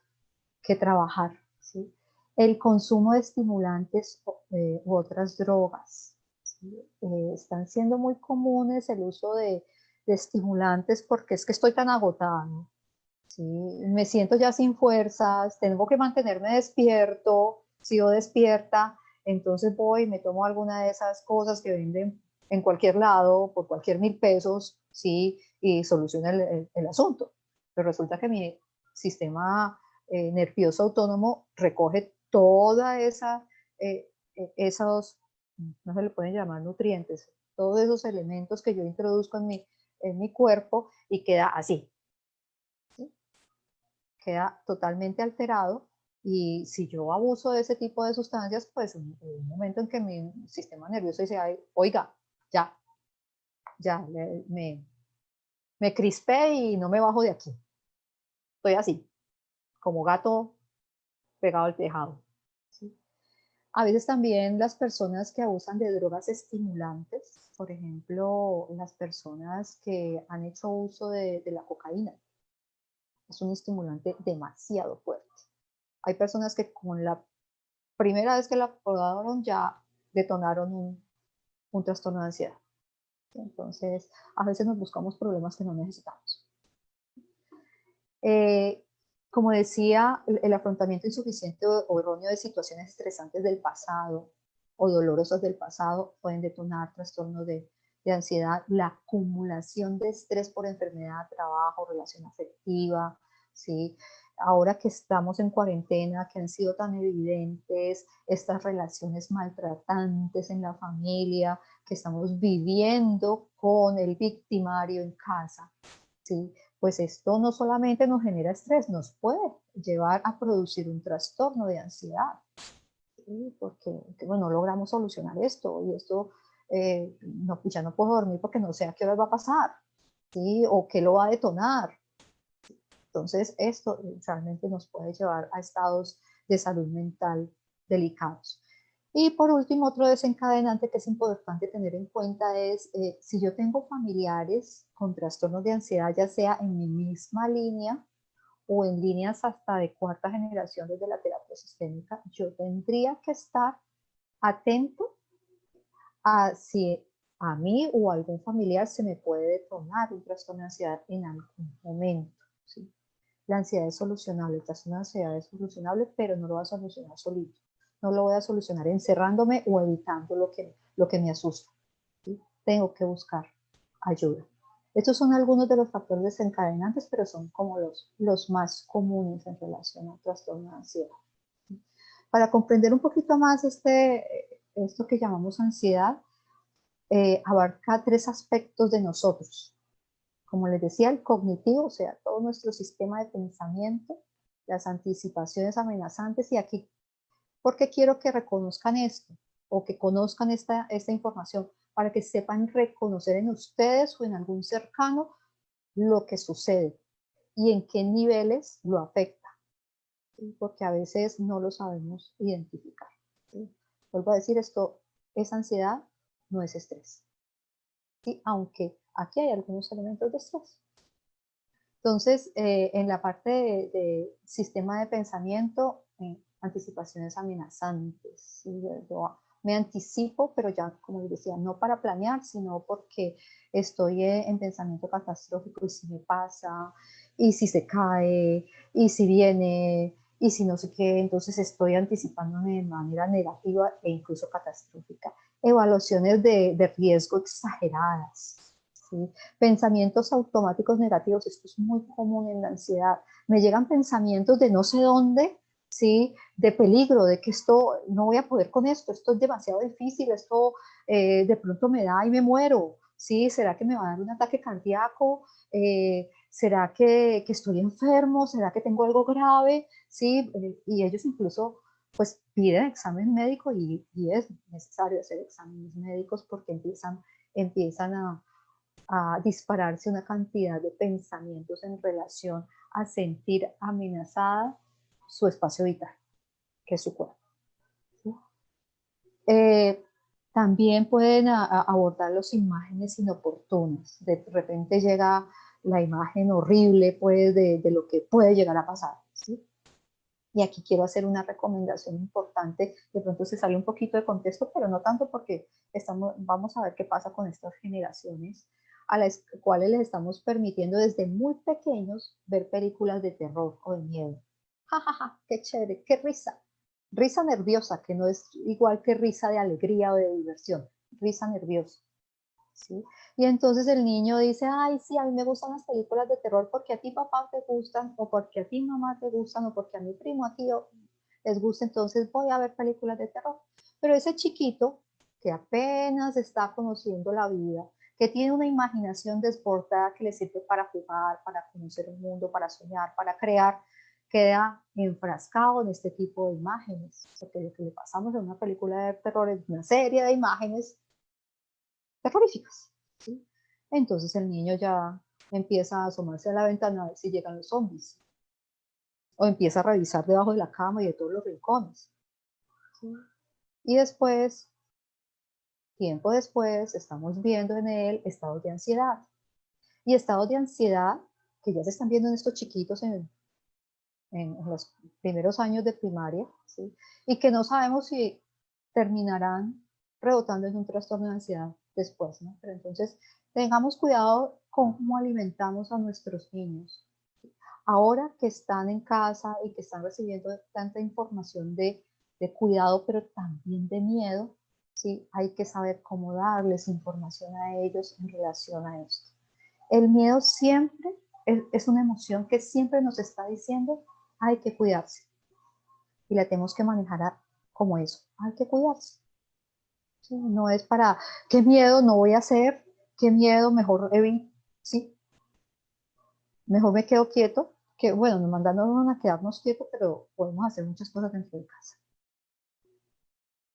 Speaker 2: que trabajar, ¿sí? El consumo de estimulantes u otras drogas, ¿sí? Están siendo muy comunes el uso de estimulantes porque es que estoy tan agotada, ¿no? Sí, me siento ya sin fuerzas, tengo que mantenerme despierto, sigo despierta, entonces voy y me tomo alguna de esas cosas que venden en cualquier lado por cualquier 1.000 pesos, sí, y soluciona el asunto. Pero resulta que mi sistema nervioso autónomo recoge toda esos, no se le pueden llamar nutrientes, todos esos elementos que yo introduzco en mi cuerpo y queda así, queda totalmente alterado y si yo abuso de ese tipo de sustancias, pues en un momento en que mi sistema nervioso dice, oiga, ya, ya, me crispé y no me bajo de aquí. Estoy así, como gato pegado al tejado. ¿Sí? A veces también las personas que abusan de drogas estimulantes, por ejemplo, las personas que han hecho uso de la cocaína, es un estimulante demasiado fuerte. Hay personas que con la primera vez que la probaron ya detonaron un trastorno de ansiedad. Entonces, a veces nos buscamos problemas que no necesitamos. Eh, como decía, el afrontamiento insuficiente o erróneo de situaciones estresantes del pasado o dolorosas del pasado pueden detonar trastornos de ansiedad, la acumulación de estrés por enfermedad, trabajo, relación afectiva, ¿sí? Ahora que estamos en cuarentena, que han sido tan evidentes estas relaciones maltratantes en la familia, que estamos viviendo con el victimario en casa, ¿sí? Pues esto no solamente nos genera estrés, nos puede llevar a producir un trastorno de ansiedad, ¿sí? Porque bueno, no logramos solucionar esto y esto no, ya no puedo dormir porque no sé a qué hora va a pasar, ¿sí? O qué lo va a detonar. Entonces esto realmente nos puede llevar a estados de salud mental delicados. Y por último, otro desencadenante que es importante tener en cuenta es si yo tengo familiares con trastornos de ansiedad, ya sea en mi misma línea o en líneas hasta de cuarta generación desde la terapia sistémica, yo tendría que estar atento a si a mí o a algún familiar se me puede detonar un trastorno de ansiedad en algún momento. ¿Sí? La ansiedad es solucionable, el trastorno de ansiedad es solucionable, pero no lo va a solucionar solito. No lo voy a solucionar encerrándome o evitando lo que me asusta. ¿Sí? Tengo que buscar ayuda. Estos son algunos de los factores desencadenantes, pero son como los más comunes en relación al trastorno de ansiedad. Para comprender un poquito más esto que llamamos ansiedad, abarca tres aspectos de nosotros. Como les decía, el cognitivo, o sea, todo nuestro sistema de pensamiento, las anticipaciones amenazantes, y aquí, ¿por qué quiero que reconozcan esto? O que conozcan esta información, para que sepan reconocer en ustedes o en algún cercano lo que sucede y en qué niveles lo afecta, ¿sí? Porque a veces no lo sabemos identificar. ¿Sí? Vuelvo a decir, esto es ansiedad, no es estrés. ¿Sí? Aunque aquí hay algunos elementos de estrés. Entonces, en la parte de sistema de pensamiento, anticipaciones amenazantes. ¿Sí? Yo me anticipo, pero ya, como les decía, no para planear, sino porque estoy en pensamiento catastrófico, y si me pasa, y si se cae, y si viene, y si no sé qué, entonces estoy anticipándome de manera negativa e incluso catastrófica. Evaluaciones de riesgo exageradas. ¿Sí? Pensamientos automáticos negativos, esto es muy común en la ansiedad. Me llegan pensamientos de no sé dónde, ¿sí? De peligro, de que esto, no voy a poder con esto es demasiado difícil, esto de pronto me da y me muero, ¿sí? ¿Será que me va a dar un ataque cardíaco? ¿Será que estoy enfermo? ¿Será que tengo algo grave? ¿Sí? Y ellos incluso pues piden examen médico y es necesario hacer exámenes médicos porque empiezan a dispararse una cantidad de pensamientos en relación a sentir amenazada su espacio vital, que es su cuerpo. ¿Sí? También pueden abordar las imágenes inoportunas. De repente llega la imagen horrible pues, de lo que puede llegar a pasar. ¿Sí? Y aquí quiero hacer una recomendación importante, de pronto se sale un poquito de contexto, pero no tanto porque vamos a ver qué pasa con estas generaciones a las cuales les estamos permitiendo desde muy pequeños ver películas de terror o de miedo. ¡Ja, ja, ja! ¡Qué chévere! ¡Qué risa! Risa nerviosa, que no es igual que risa de alegría o de diversión, risa nerviosa. ¿Sí? Y entonces el niño dice, ay, sí, a mí me gustan las películas de terror porque a ti papá te gustan, o porque a ti mamá te gustan, o porque a mi primo, a tío les gusta, entonces voy a ver películas de terror. Pero ese chiquito que apenas está conociendo la vida, que tiene una imaginación desbordada que le sirve para jugar, para conocer el mundo, para soñar, para crear, queda enfrascado en este tipo de imágenes. Porque lo que le pasamos en una película de terror es una serie de imágenes terroríficas. ¿Sí? Entonces el niño ya empieza a asomarse a la ventana a ver si llegan los zombies. O empieza a revisar debajo de la cama y de todos los rincones. ¿Sí? Y después, tiempo después, estamos viendo en él estados de ansiedad. Y estados de ansiedad que ya se están viendo en estos chiquitos en los primeros años de primaria, ¿sí? Y que no sabemos si terminarán rebotando en un trastorno de ansiedad después, ¿no? Pero entonces tengamos cuidado con cómo alimentamos a nuestros niños. Ahora que están en casa y que están recibiendo tanta información de cuidado, pero también de miedo, ¿sí? Hay que saber cómo darles información a ellos en relación a esto. El miedo siempre es una emoción que siempre nos está diciendo hay que cuidarse y la tenemos que manejar como eso, hay que cuidarse. ¿Sí? No es para, qué miedo no voy a hacer, qué miedo mejor evito, ¿sí? Mejor me quedo quieto, que bueno, nos mandaron a quedarnos quietos, pero podemos hacer muchas cosas dentro de casa.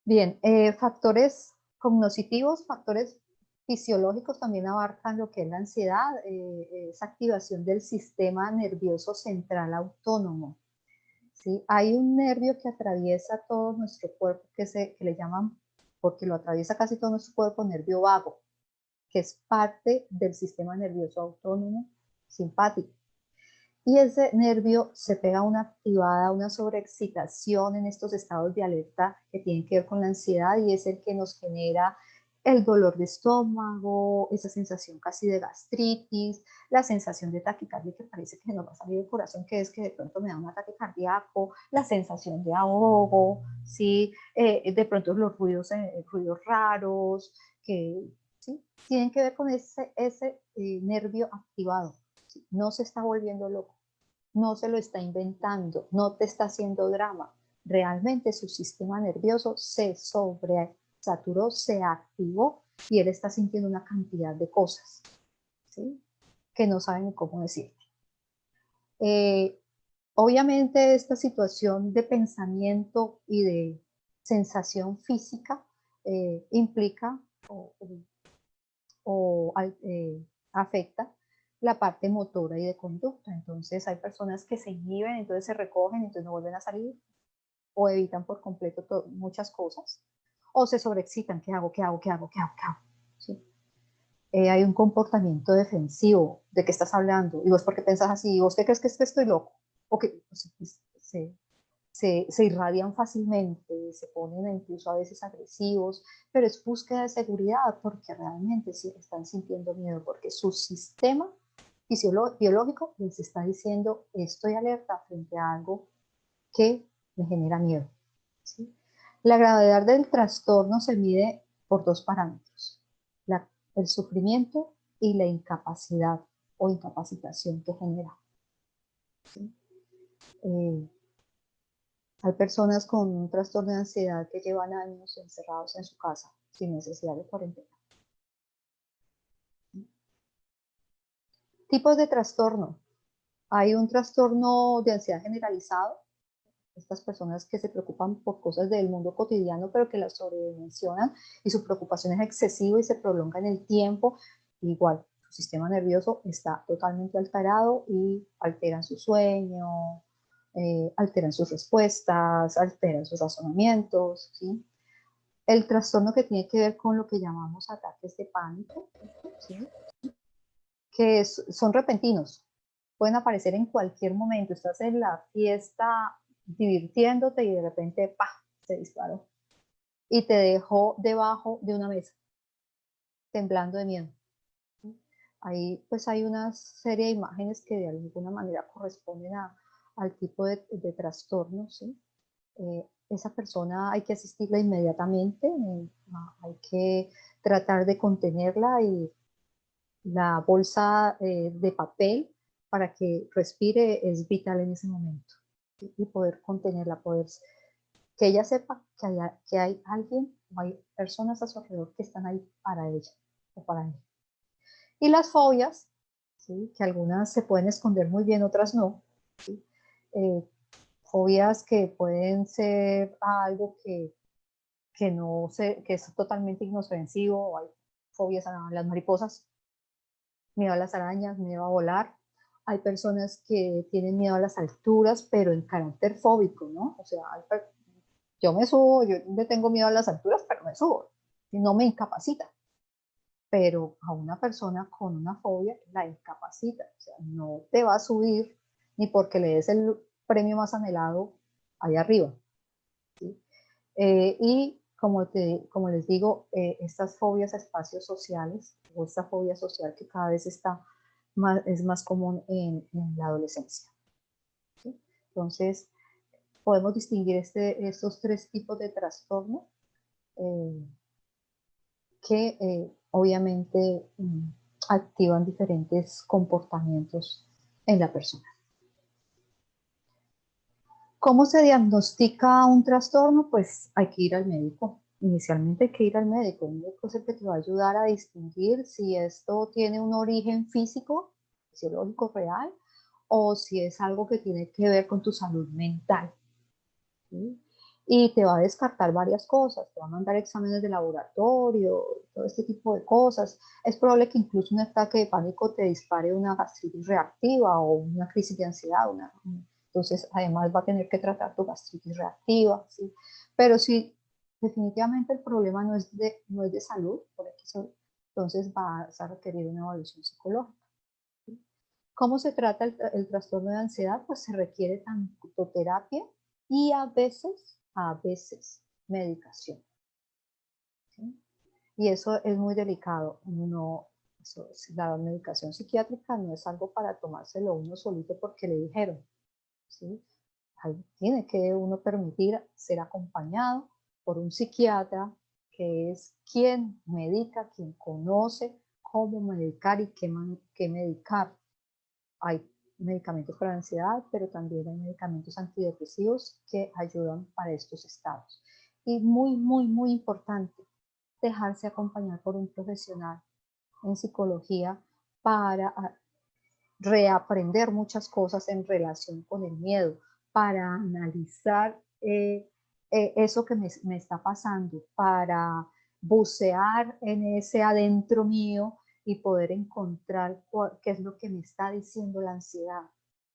Speaker 2: Bien, factores cognitivos, factores fisiológicos también abarcan lo que es la ansiedad, es activación del sistema nervioso central autónomo. ¿sí? Hay un nervio que atraviesa todo nuestro cuerpo, que le llaman, porque lo atraviesa casi todo nuestro cuerpo, nervio vago, que es parte del sistema nervioso autónomo simpático. Y ese nervio se pega a una activada, una sobreexcitación en estos estados de alerta que tienen que ver con la ansiedad, y es el que nos genera el dolor de estómago, esa sensación casi de gastritis, la sensación de taquicardia que parece que nos va a salir el corazón, que es que de pronto me da un ataque cardíaco, la sensación de ahogo, ¿sí? De pronto los ruidos, ruidos raros, que ¿sí? Tienen que ver con ese nervio activado. ¿Sí? No se está volviendo loco, no se lo está inventando, no te está haciendo drama. Realmente su sistema nervioso se sobresaturó, se activó y él está sintiendo una cantidad de cosas, ¿sí? Que no saben cómo decirte. Obviamente esta situación de pensamiento y de sensación física implica o afecta la parte motora y de conducta. Entonces hay personas que se inhiben, entonces se recogen, entonces no vuelven a salir, o evitan por completo muchas cosas, o se sobreexcitan, ¿qué hago? ¿Qué hago? ¿Qué hago? ¿Qué hago? ¿Qué hago? ¿Sí? Hay un comportamiento defensivo. ¿De qué estás hablando? ¿Y vos por qué pensás así? ¿Y vos qué crees que estoy loco? ¿O que se irradian fácilmente, se ponen incluso a veces agresivos, pero es búsqueda de seguridad porque realmente sí están sintiendo miedo, porque su sistema biológico les está diciendo estoy alerta frente a algo que me genera miedo. ¿Sí? La gravedad del trastorno se mide por dos parámetros, el sufrimiento y la incapacidad o incapacitación que genera. ¿Sí? Hay personas con un trastorno de ansiedad que llevan años encerrados en su casa sin necesidad de cuarentena. Tipos de trastorno. Hay un trastorno de ansiedad generalizado. Estas personas que se preocupan por cosas del mundo cotidiano, pero que las sobredimensionan y su preocupación es excesiva y se prolonga en el tiempo. Igual, su sistema nervioso está totalmente alterado y alteran su sueño, alteran sus respuestas, alteran sus razonamientos, ¿sí? El trastorno que tiene que ver con lo que llamamos ataques de pánico, ¿sí? Que son repentinos, pueden aparecer en cualquier momento. Estás en la fiesta divirtiéndote y de repente ¡pah! Se disparó y te dejó debajo de una mesa, temblando de miedo. Ahí pues hay una serie de imágenes que de alguna manera corresponden al tipo de trastorno, ¿sí? Esa persona hay que asistirla inmediatamente, hay que tratar de contenerla, y la bolsa de papel para que respire es vital en ese momento, ¿sí? Y poder contenerla, que ella sepa que hay alguien o hay personas a su alrededor que están ahí para ella o para él. Y las fobias, ¿sí? Que algunas se pueden esconder muy bien, otras no, ¿sí? Fobias que pueden ser algo no sé, que es totalmente inofensivo. Hay fobias a las mariposas, miedo a las arañas, miedo a volar. Hay personas que tienen miedo a las alturas, pero en carácter fóbico, ¿no? O sea, yo me subo, yo le tengo miedo a las alturas, pero me subo y no me incapacita. Pero a una persona con una fobia la incapacita, o sea, no te va a subir ni porque le des el premio más anhelado allá arriba, ¿sí? Y como les digo, estas fobias a espacios sociales, o esta fobia social que cada vez es más común en la adolescencia, ¿sí? Entonces, podemos distinguir estos tres tipos de trastorno que obviamente activan diferentes comportamientos en la persona. ¿Cómo se diagnostica un trastorno? Pues hay que ir al médico. Inicialmente hay que ir al médico. El médico es el que te va a ayudar a distinguir si esto tiene un origen físico, fisiológico, real, o si es algo que tiene que ver con tu salud mental, ¿sí? Y te va a descartar varias cosas, te va a mandar exámenes de laboratorio, todo este tipo de cosas. Es probable que incluso un ataque de pánico te dispare una gastritis reactiva o una crisis de ansiedad, Entonces, además va a tener que tratar tu gastritis reactiva, ¿sí? Pero si definitivamente el problema no es de salud, por eso, entonces vas a requerir una evaluación psicológica. ¿Sí? ¿Cómo se trata el trastorno de ansiedad? Pues se requiere tanto terapia y a veces medicación. ¿Sí? Y eso es muy delicado. La medicación psiquiátrica no es algo para tomárselo uno solito porque le dijeron, ¿sí? Tiene que uno permitir ser acompañado por un psiquiatra que es quien medica, quien conoce cómo medicar y qué medicar. Hay medicamentos para la ansiedad, pero también hay medicamentos antidepresivos que ayudan para estos estados. Y muy, muy, muy importante, dejarse acompañar por un profesional en psicología para reaprender muchas cosas en relación con el miedo, para analizar eso que me está pasando, para bucear en ese adentro mío y poder encontrar qué es lo que me está diciendo la ansiedad,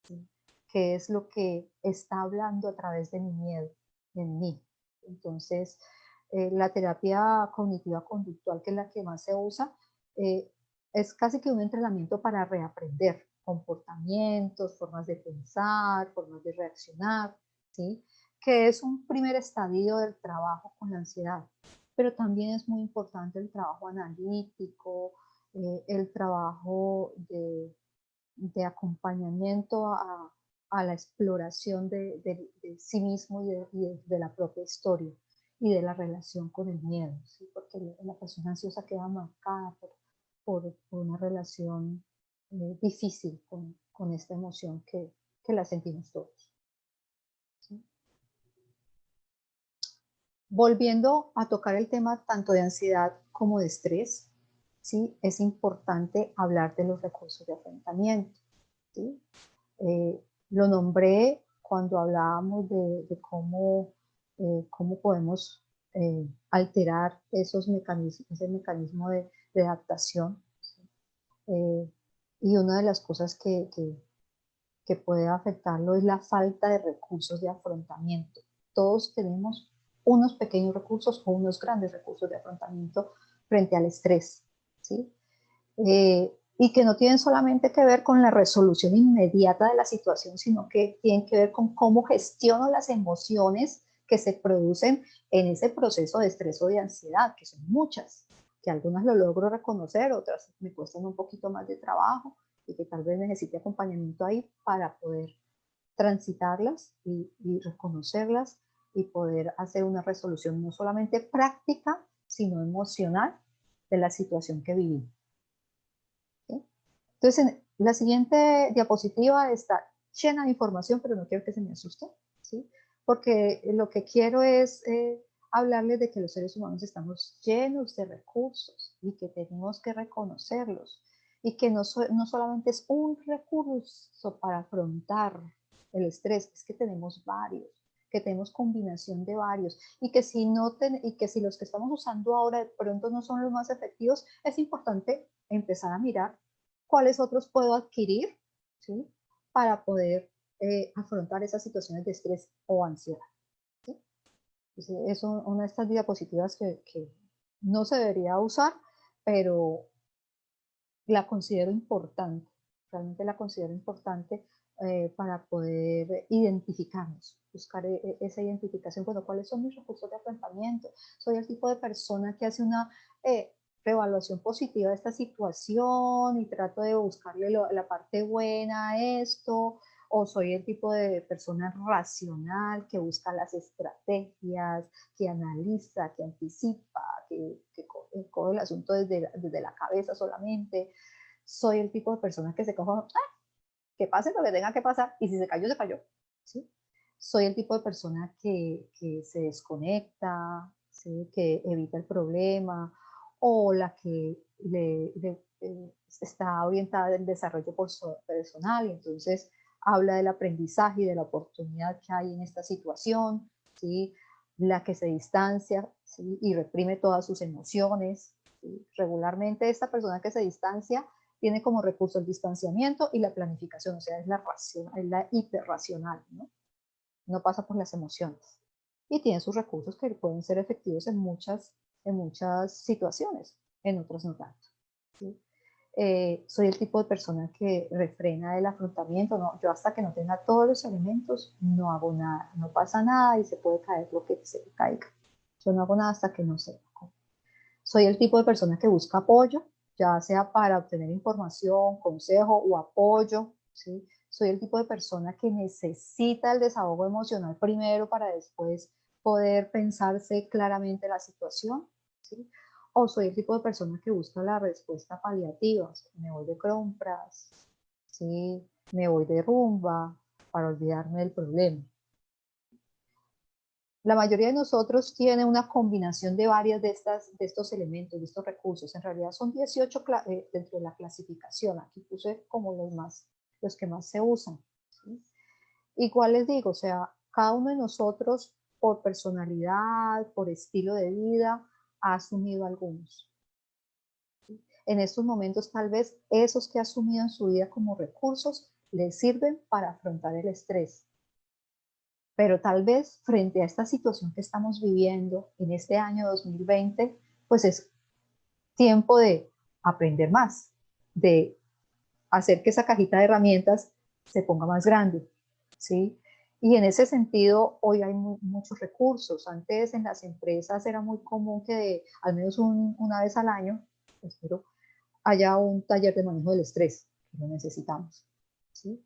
Speaker 2: ¿sí? Qué es lo que está hablando a través de mi miedo en mí. Entonces, la terapia cognitiva conductual, que es la que más se usa, es casi que un entrenamiento para reaprender comportamientos, formas de pensar, formas de reaccionar, ¿sí? Que es un primer estadio del trabajo con la ansiedad. Pero también es muy importante el trabajo analítico, el trabajo de acompañamiento a la exploración de sí mismo y de la propia historia y de la relación con el miedo, ¿sí? Porque la persona ansiosa queda marcada por una relación difícil con esta emoción que la sentimos todos, ¿sí? Volviendo a tocar el tema tanto de ansiedad como de estrés, ¿sí? Es importante hablar de los recursos de afrontamiento, ¿sí? Lo nombré cuando hablábamos de cómo podemos alterar ese mecanismo de adaptación. ¿Sí? Y una de las cosas que puede afectarlo es la falta de recursos de afrontamiento. Todos tenemos unos pequeños recursos o unos grandes recursos de afrontamiento frente al estrés, ¿sí? Y que no tienen solamente que ver con la resolución inmediata de la situación, sino que tienen que ver con cómo gestiono las emociones que se producen en ese proceso de estrés o de ansiedad, que son muchas, que algunas lo logro reconocer, otras me cuestan un poquito más de trabajo y que tal vez necesite acompañamiento ahí para poder transitarlas y reconocerlas y poder hacer una resolución no solamente práctica, sino emocional de la situación que vivimos. ¿Sí? Entonces, en la siguiente diapositiva está llena de información, pero no quiero que se me asuste, ¿sí? Porque lo que quiero es hablarles de que los seres humanos estamos llenos de recursos y que tenemos que reconocerlos y que no solamente es un recurso para afrontar el estrés, es que tenemos varios, que tenemos combinación de varios y que si los que estamos usando ahora de pronto no son los más efectivos, es importante empezar a mirar cuáles otros puedo adquirir, ¿sí? Para poder afrontar esas situaciones de estrés o ansiedad, ¿sí? Entonces, es una de estas diapositivas que no se debería usar, pero la considero importante, realmente la considero importante para poder identificarnos, buscar esa identificación, bueno, ¿cuáles son mis recursos de afrontamiento? Soy el tipo de persona que hace una reevaluación positiva de esta situación y trato de buscarle la parte buena a esto, o soy el tipo de persona racional que busca las estrategias, que analiza, que anticipa, que coge el asunto desde la cabeza solamente. Soy el tipo de persona que se coge, que pase lo que tenga que pasar, y si se cayó, se cayó, ¿sí? Soy el tipo de persona que se desconecta, ¿sí? Que evita el problema, o la que está orientada al desarrollo personal, y entonces habla del aprendizaje y de la oportunidad que hay en esta situación, ¿sí? La que se distancia, ¿sí? Y reprime todas sus emociones, ¿sí? Regularmente esta persona que se distancia tiene como recurso el distanciamiento y la planificación, o sea, es la hiperracional, ¿no? No pasa por las emociones. Y tiene sus recursos que pueden ser efectivos en muchas situaciones, en otras no tanto. ¿Sí? Soy el tipo de persona que refrena el afrontamiento, ¿no? Yo hasta que no tenga todos los elementos no hago nada, no pasa nada y se puede caer lo que se caiga. Yo no hago nada hasta que no sepa. Soy el tipo de persona que busca apoyo, ya sea para obtener información, consejo o apoyo, ¿sí? Soy el tipo de persona que necesita el desahogo emocional primero para después poder pensarse claramente la situación, ¿sí? O soy el tipo de persona que busca la respuesta paliativa, o sea, me voy de compras, ¿sí? Me voy de rumba para olvidarme del problema. La mayoría de nosotros tiene una combinación de varias de estos elementos, de estos recursos. En realidad son 18 dentro de la clasificación. Aquí puse como los que más se usan. ¿Sí? Igual les digo, o sea, cada uno de nosotros por personalidad, por estilo de vida, ha asumido algunos. ¿Sí? En estos momentos tal vez esos que ha asumido en su vida como recursos les sirven para afrontar el estrés. Pero tal vez frente a esta situación que estamos viviendo en este año 2020, pues es tiempo de aprender más, de hacer que esa cajita de herramientas se ponga más grande, ¿sí? Y en ese sentido, hoy hay muchos recursos. Antes en las empresas era muy común que al menos una vez al año, espero, haya un taller de manejo del estrés, que lo necesitamos, ¿sí?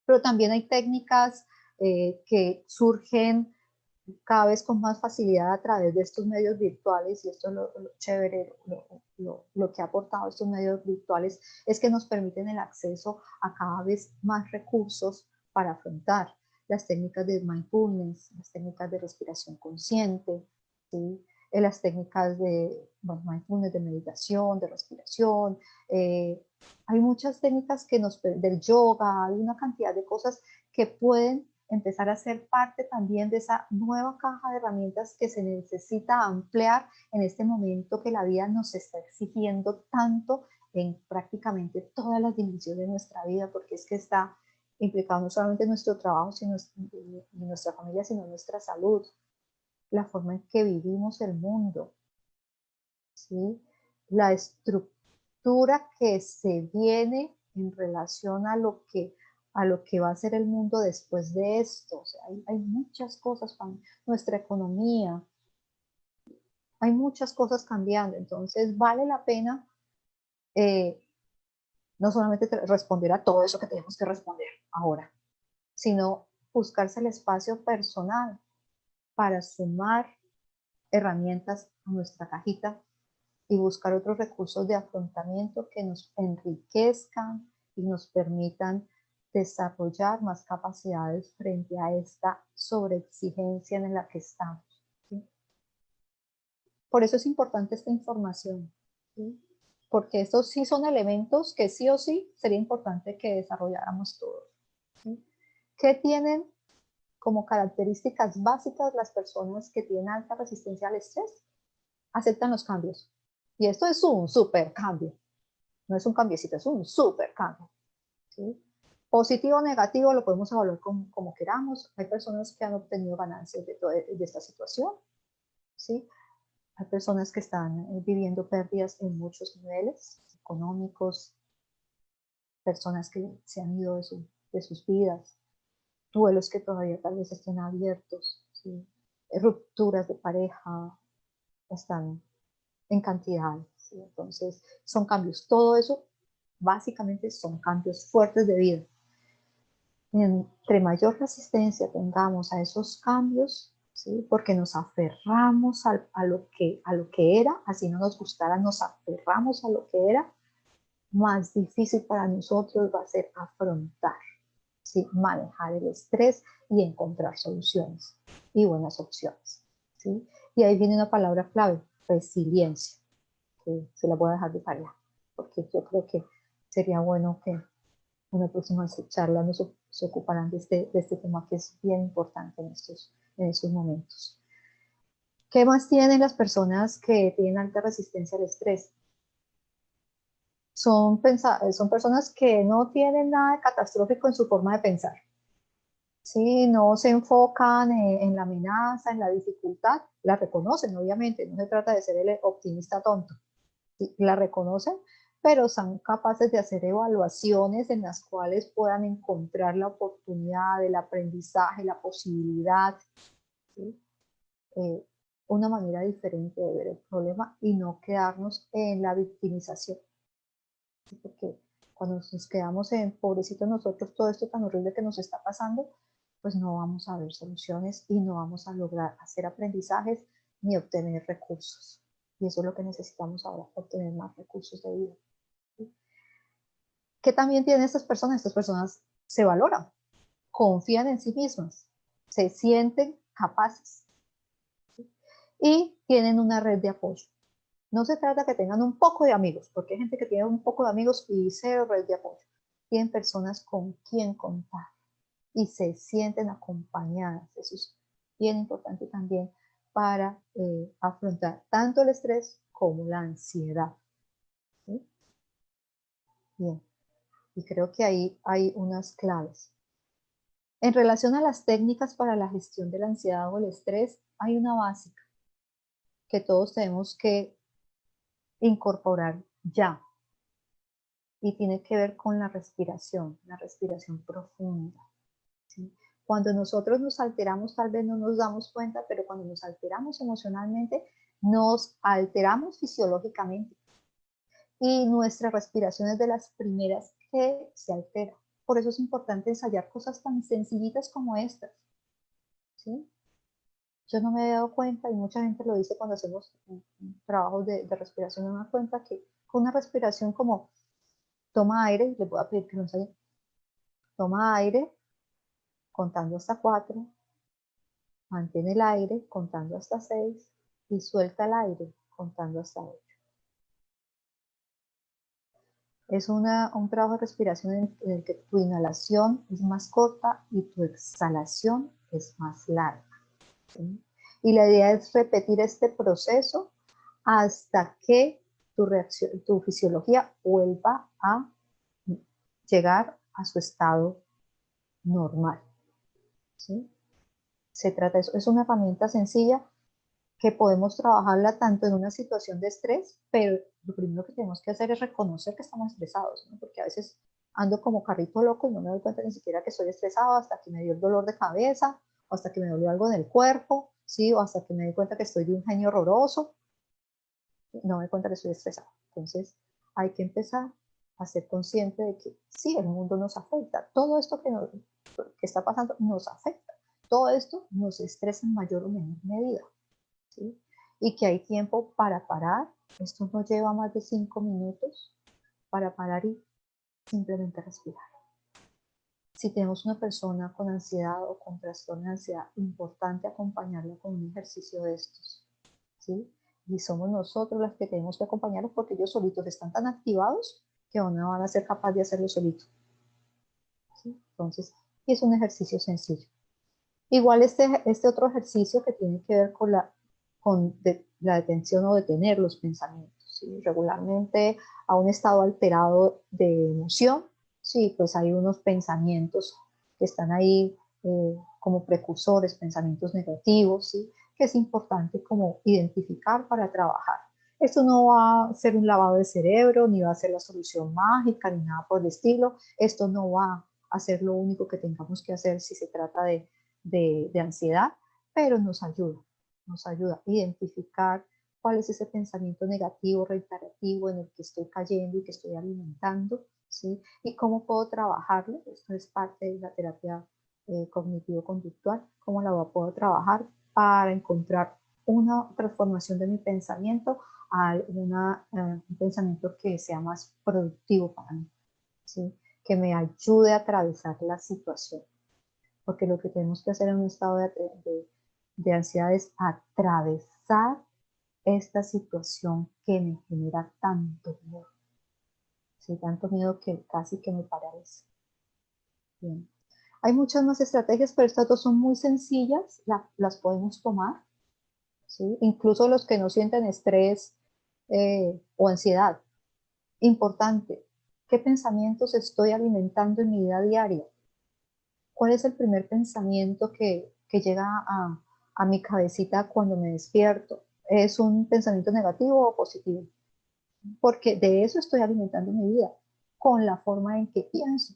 Speaker 2: Pero también hay técnicas que surgen cada vez con más facilidad a través de estos medios virtuales, y esto es lo chévere, lo que ha aportado estos medios virtuales, es que nos permiten el acceso a cada vez más recursos para afrontar las técnicas de mindfulness, las técnicas de respiración consciente, ¿sí? Las técnicas de mindfulness, de meditación, de respiración. Hay muchas técnicas del yoga, hay una cantidad de cosas que pueden empezar a ser parte también de esa nueva caja de herramientas que se necesita ampliar en este momento que la vida nos está exigiendo tanto en prácticamente todas las dimensiones de nuestra vida, porque es que está implicado no solamente en nuestro trabajo, sino en nuestra familia, sino en nuestra salud, la forma en que vivimos el mundo, ¿sí? La estructura que se viene en relación a lo que va a ser el mundo después de esto. O sea, hay muchas cosas, nuestra economía, hay muchas cosas cambiando. Entonces, vale la pena no solamente responder a todo eso que tenemos que responder ahora, sino buscarse el espacio personal para sumar herramientas a nuestra cajita y buscar otros recursos de afrontamiento que nos enriquezcan y nos permitan desarrollar más capacidades frente a esta sobreexigencia en la que estamos, ¿sí? Por eso es importante esta información, ¿sí? Porque estos sí son elementos que sí o sí sería importante que desarrolláramos todos, ¿sí? ¿Qué tienen como características básicas las personas que tienen alta resistencia al estrés? Aceptan los cambios. Y esto es un súper cambio. No es un cambiecito, es un súper cambio. ¿Sí? Positivo o negativo lo podemos evaluar como queramos. Hay personas que han obtenido ganancias de esta situación. ¿Sí? Hay personas que están viviendo pérdidas en muchos niveles económicos, personas que se han ido de sus vidas, duelos que todavía tal vez estén abiertos, ¿sí? Rupturas de pareja, están en cantidad, ¿sí? Entonces son cambios, todo eso básicamente son cambios fuertes de vida. Entre mayor resistencia tengamos a esos cambios, ¿sí? Porque nos aferramos a lo que era, así no nos gustara, nos aferramos a lo que era, más difícil para nosotros va a ser afrontar, ¿sí? Manejar el estrés y encontrar soluciones y buenas opciones, ¿sí? Y ahí viene una palabra clave, resiliencia, que se la voy a dejar de tarea, porque yo creo que sería bueno que en la próxima charla se ocuparan de este tema que es bien importante en estos momentos. ¿Qué más tienen las personas que tienen alta resistencia al estrés? son personas que no tienen nada de catastrófico en su forma de pensar. ¿Sí? No se enfocan en la amenaza, en la dificultad, la reconocen, obviamente, no se trata de ser el optimista tonto, ¿sí? La reconocen, pero son capaces de hacer evaluaciones en las cuales puedan encontrar la oportunidad, el aprendizaje, la posibilidad, ¿sí? Eh, una manera diferente de ver el problema y no quedarnos en la victimización, ¿sí? Porque cuando nos quedamos en pobrecito nosotros, todo esto tan horrible que nos está pasando, pues no vamos a ver soluciones y no vamos a lograr hacer aprendizajes ni obtener recursos. Y eso es lo que necesitamos ahora, obtener más recursos de vida. ¿Sí? ¿Qué también tienen estas personas? Estas personas se valoran, confían en sí mismas, se sienten capaces, ¿sí? Y tienen una red de apoyo. No se trata que tengan un poco de amigos, porque hay gente que tiene un poco de amigos y cero red de apoyo. Tienen personas con quien contar y se sienten acompañadas. Eso es bien importante también para afrontar tanto el estrés como la ansiedad. ¿Sí? Bien, y creo que ahí hay unas claves. En relación a las técnicas para la gestión de la ansiedad o el estrés, hay una básica que todos tenemos que incorporar ya, y tiene que ver con la respiración profunda. ¿Sí? Cuando nosotros nos alteramos, tal vez no nos damos cuenta, pero cuando nos alteramos emocionalmente, nos alteramos fisiológicamente. Y nuestra respiración es de las primeras que se altera. Por eso es importante ensayar cosas tan sencillitas como estas. ¿Sí? Yo no me he dado cuenta, y mucha gente lo dice cuando hacemos trabajos de respiración, no me da cuenta que con una respiración como toma aire, les voy a pedir que lo ensayen, toma aire contando hasta 4, mantén el aire contando hasta 6 y suelta el aire contando hasta 8. Es un trabajo de respiración en el que tu inhalación es más corta y tu exhalación es más larga. ¿Sí? Y la idea es repetir este proceso hasta que tu fisiología vuelva a llegar a su estado normal. ¿Sí? Se trata de eso. Es una herramienta sencilla que podemos trabajarla tanto en una situación de estrés, pero lo primero que tenemos que hacer es reconocer que estamos estresados, ¿no? Porque a veces ando como carrito loco y no me doy cuenta ni siquiera que estoy estresado hasta que me dio el dolor de cabeza, o hasta que me dolió algo en el cuerpo, ¿sí? O hasta que me di cuenta que estoy de un genio horroroso, no me doy cuenta que estoy estresado. Entonces hay que empezar a ser consciente de que sí, el mundo nos afecta, todo esto que está pasando nos afecta, todo esto nos estresa en mayor o menor medida. ¿Sí? Y que hay tiempo para parar. Esto no lleva más de 5 minutos para parar y simplemente respirar. Si tenemos una persona con ansiedad o con trastorno de ansiedad, importante acompañarla con un ejercicio de estos. ¿Sí? Y somos nosotros las que tenemos que acompañarlos porque ellos solitos están tan activados que no van a ser capaces de hacerlo solitos. ¿Sí? Entonces, es un ejercicio sencillo. Igual este otro ejercicio que tiene que ver con la detención o detener los pensamientos. ¿Sí? Regularmente a un estado alterado de emoción, sí, pues hay unos pensamientos que están ahí como precursores, pensamientos negativos, ¿sí? Que es importante como identificar para trabajar. Esto no va a ser un lavado de cerebro, ni va a ser la solución mágica, ni nada por el estilo. Esto no va a ser lo único que tengamos que hacer si se trata de ansiedad, pero nos ayuda a identificar cuál es ese pensamiento negativo, reiterativo en el que estoy cayendo y que estoy alimentando, ¿sí? Y cómo puedo trabajarlo. Esto es parte de la terapia cognitivo-conductual, cómo la puedo trabajar para encontrar una transformación de mi pensamiento a un pensamiento que sea más productivo para mí, ¿sí? Que me ayude a atravesar la situación. Porque lo que tenemos que hacer en un estado de ansiedad es atravesar esta situación que me genera tanto miedo. Sí, tanto miedo que casi que me paraliza. Bien. Hay muchas más estrategias, pero estas dos son muy sencillas, las podemos tomar, ¿sí? Incluso los que no sienten estrés o ansiedad, Importante, ¿qué pensamientos estoy alimentando en mi vida diaria? ¿Cuál es el primer pensamiento que llega a mi cabecita cuando me despierto? ¿Es un pensamiento negativo o positivo? Porque de eso estoy alimentando mi vida, con la forma en que pienso.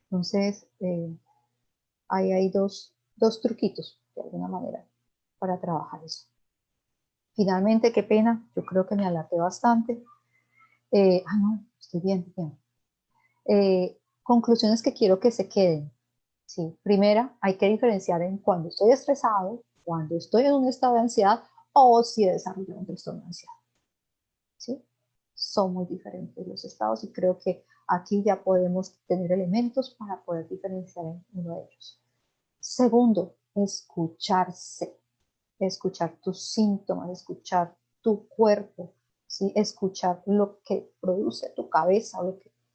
Speaker 2: Entonces, ahí hay dos truquitos, de alguna manera, para trabajar eso. Finalmente, qué pena, yo creo que me alargué bastante. No, estoy bien, bien. Conclusiones que quiero que se queden. Sí, primera, hay que diferenciar en cuando estoy estresado, cuando estoy en un estado de ansiedad o si he desarrollado un trastorno de ansiedad. ¿Sí? Son muy diferentes los estados y creo que aquí ya podemos tener elementos para poder diferenciar en uno de ellos. Segundo, escucharse, escuchar tus síntomas, escuchar tu cuerpo, ¿sí? Escuchar lo que produce tu cabeza,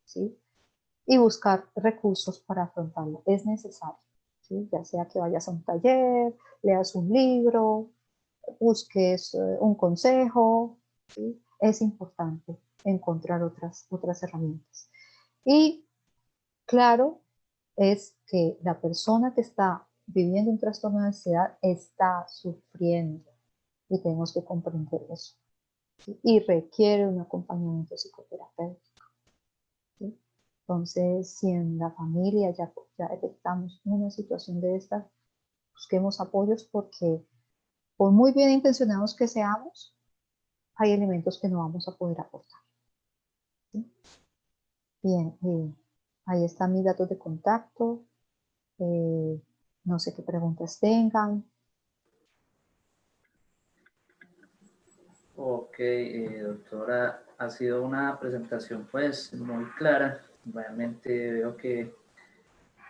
Speaker 2: ¿sí? Y buscar recursos para afrontarlo. Es necesario, ¿sí? Ya sea que vayas a un taller, leas un libro, busques un consejo, ¿sí? Es importante encontrar otras herramientas. Y claro, es que la persona que está viviendo un trastorno de ansiedad está sufriendo y tenemos que comprender eso, ¿sí? Y requiere un acompañamiento psicoterapéutico, ¿sí? Entonces, si en la familia ya detectamos una situación de esta, busquemos apoyos porque por muy bien intencionados que seamos, hay elementos que no vamos a poder aportar, ¿sí? Bien, ahí están mis datos de contacto. No sé qué preguntas tengan.
Speaker 1: Ok, doctora, ha sido una presentación pues muy clara. Realmente veo que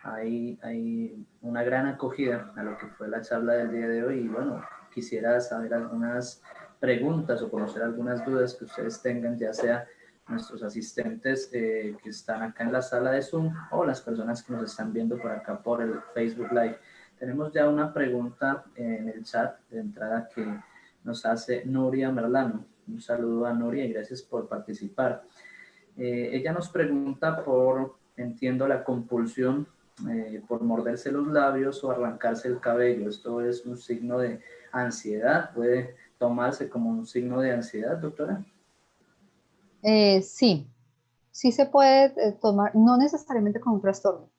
Speaker 1: hay una gran acogida a lo que fue la charla del día de hoy y bueno, quisiera saber algunas preguntas o conocer algunas dudas que ustedes tengan, ya sea nuestros asistentes que están acá en la sala de Zoom o las personas que nos están viendo por acá por el Facebook Live. Tenemos ya una pregunta en el chat de entrada que nos hace Nuria Merlano. Un saludo a Nuria y gracias por participar. Ella nos pregunta por, entiendo, la compulsión por morderse los labios o arrancarse el cabello. ¿Esto es un signo de ansiedad? ¿Puede tomarse como un signo de ansiedad, doctora?
Speaker 2: Sí, sí se puede tomar, no necesariamente con un trastorno,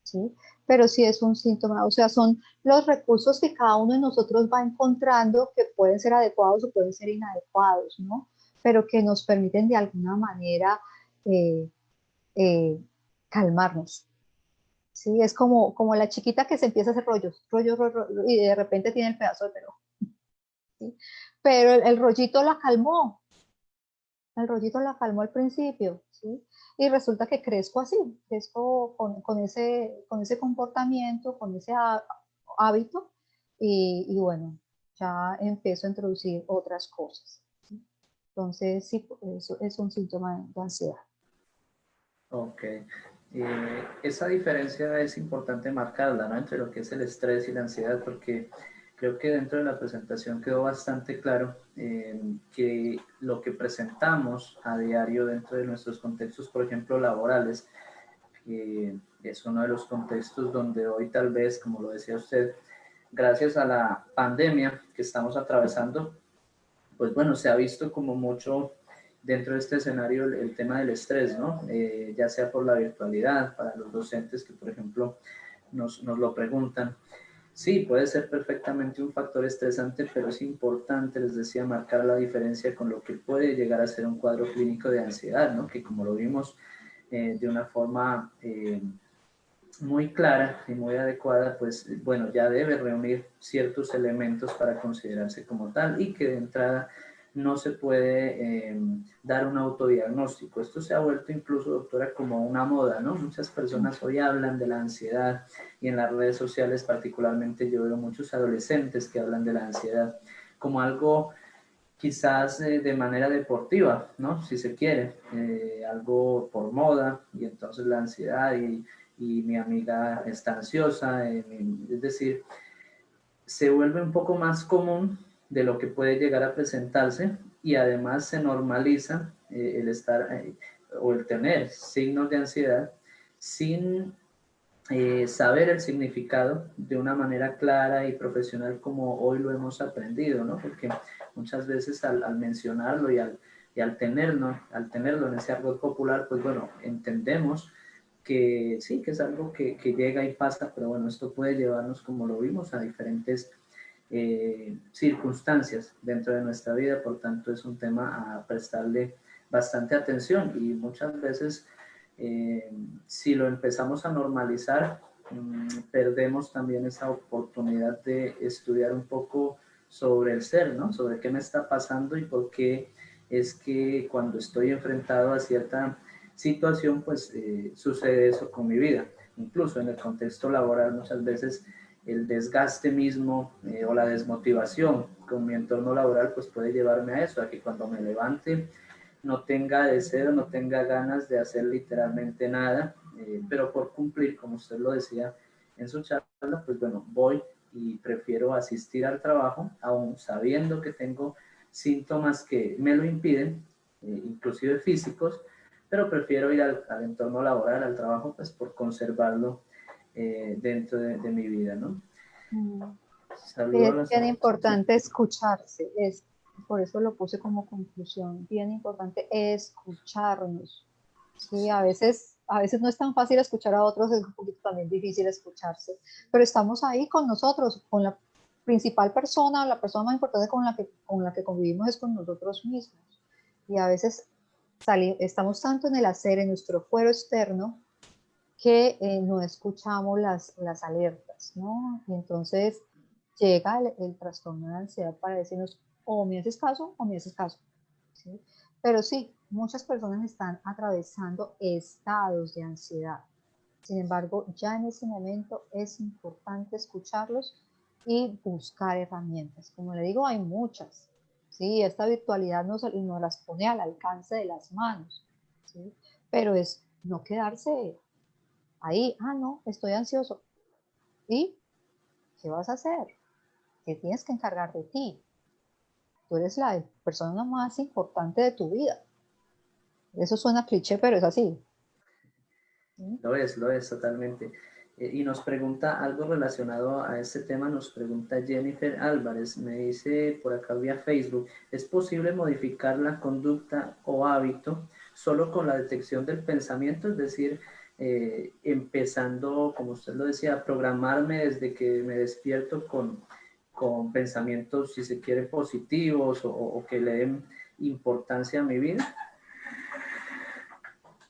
Speaker 2: ¿sí? Pero sí es un síntoma, o sea, son los recursos que cada uno de nosotros va encontrando que pueden ser adecuados o pueden ser inadecuados, ¿no? Pero que nos permiten de alguna manera eh, eh, calmarnos, ¿sí? Es como la chiquita que se empieza a hacer rollo, y de repente tiene el pedazo de pelo, ¿sí? Pero el rollito la calmó, el rollito la calmó al principio, ¿sí? Y resulta que crezco así, crezco con ese comportamiento, con ese hábito, y bueno, ya empiezo a introducir otras cosas, ¿sí? Entonces, sí, eso es un síntoma de ansiedad.
Speaker 1: Ok. Esa diferencia es importante marcarla, ¿no? Entre lo que es el estrés y la ansiedad, porque creo que dentro de la presentación quedó bastante claro que lo que presentamos a diario dentro de nuestros contextos, por ejemplo, laborales, que es uno de los contextos donde hoy tal vez, como lo decía usted, gracias a la pandemia que estamos atravesando, pues bueno, se ha visto como mucho dentro de este escenario el tema del estrés, ¿no? Ya sea por la virtualidad, para los docentes que, por ejemplo, nos lo preguntan. Sí, puede ser perfectamente un factor estresante, pero es importante, les decía, marcar la diferencia con lo que puede llegar a ser un cuadro clínico de ansiedad, ¿no? Que como lo vimos de una forma muy clara y muy adecuada, pues bueno, ya debe reunir ciertos elementos para considerarse como tal y que de entrada no se puede dar un autodiagnóstico. Esto se ha vuelto incluso, doctora, como una moda, ¿no? Muchas personas hoy hablan de la ansiedad y en las redes sociales particularmente yo veo muchos adolescentes que hablan de la ansiedad como algo quizás de manera deportiva, ¿no? Si se quiere, algo por moda y entonces la ansiedad y mi amiga está ansiosa, es decir, se vuelve un poco más común de lo que puede llegar a presentarse y además se normaliza el estar o el tener signos de ansiedad sin saber el significado de una manera clara y profesional como hoy lo hemos aprendido, ¿no? Porque muchas veces al mencionarlo y al tenerlo en ese argot popular, pues bueno, entendemos que sí, que es algo que llega y pasa, pero bueno, esto puede llevarnos, como lo vimos, a diferentes circunstancias dentro de nuestra vida, por tanto es un tema a prestarle bastante atención y muchas veces si lo empezamos a normalizar, perdemos también esa oportunidad de estudiar un poco sobre el ser, ¿no? Sobre qué me está pasando y por qué es que cuando estoy enfrentado a cierta situación, pues sucede eso con mi vida. Incluso en el contexto laboral muchas veces el desgaste mismo o la desmotivación con mi entorno laboral pues puede llevarme a eso, a que cuando me levante no tenga deseo, no tenga ganas de hacer literalmente nada, pero por cumplir, como usted lo decía en su charla, pues bueno, voy y prefiero asistir al trabajo, aún sabiendo que tengo síntomas que me lo impiden, inclusive físicos, pero prefiero ir al entorno laboral, al trabajo, pues por conservarlo dentro de mi vida, ¿no? Saludo a
Speaker 2: Es
Speaker 1: las...
Speaker 2: bien
Speaker 1: Sí.
Speaker 2: importante escucharse, por eso lo puse como conclusión, bien importante escucharnos. Sí, a veces no es tan fácil escuchar a otros, es un poquito también difícil escucharse, pero estamos ahí con nosotros, con la principal persona, la persona más importante con la que convivimos es con nosotros mismos. Y a veces estamos tanto en el hacer, en nuestro fuero externo, que no escuchamos las alertas, ¿no? Y entonces llega el trastorno de ansiedad para decirnos, o me haces caso o me haces caso. ¿Sí? Pero sí, muchas personas están atravesando estados de ansiedad. Sin embargo, ya en ese momento es importante escucharlos y buscar herramientas. Como le digo, hay muchas. ¿Sí? Esta virtualidad nos las pone al alcance de las manos. ¿Sí? Pero es no quedarse ahí, no, estoy ansioso. ¿Y qué vas a hacer? ¿Qué tienes que encargar de ti? Tú eres la persona más importante de tu vida. Eso suena cliché, pero es así. ¿Sí?
Speaker 1: Lo es totalmente. Y nos pregunta algo relacionado a este tema, nos pregunta Jennifer Álvarez, me dice por acá vía Facebook, ¿es posible modificar la conducta o hábito solo con la detección del pensamiento? Es decir, empezando, como usted lo decía, a programarme desde que me despierto con pensamientos, si se quiere, positivos o que le den importancia a mi vida.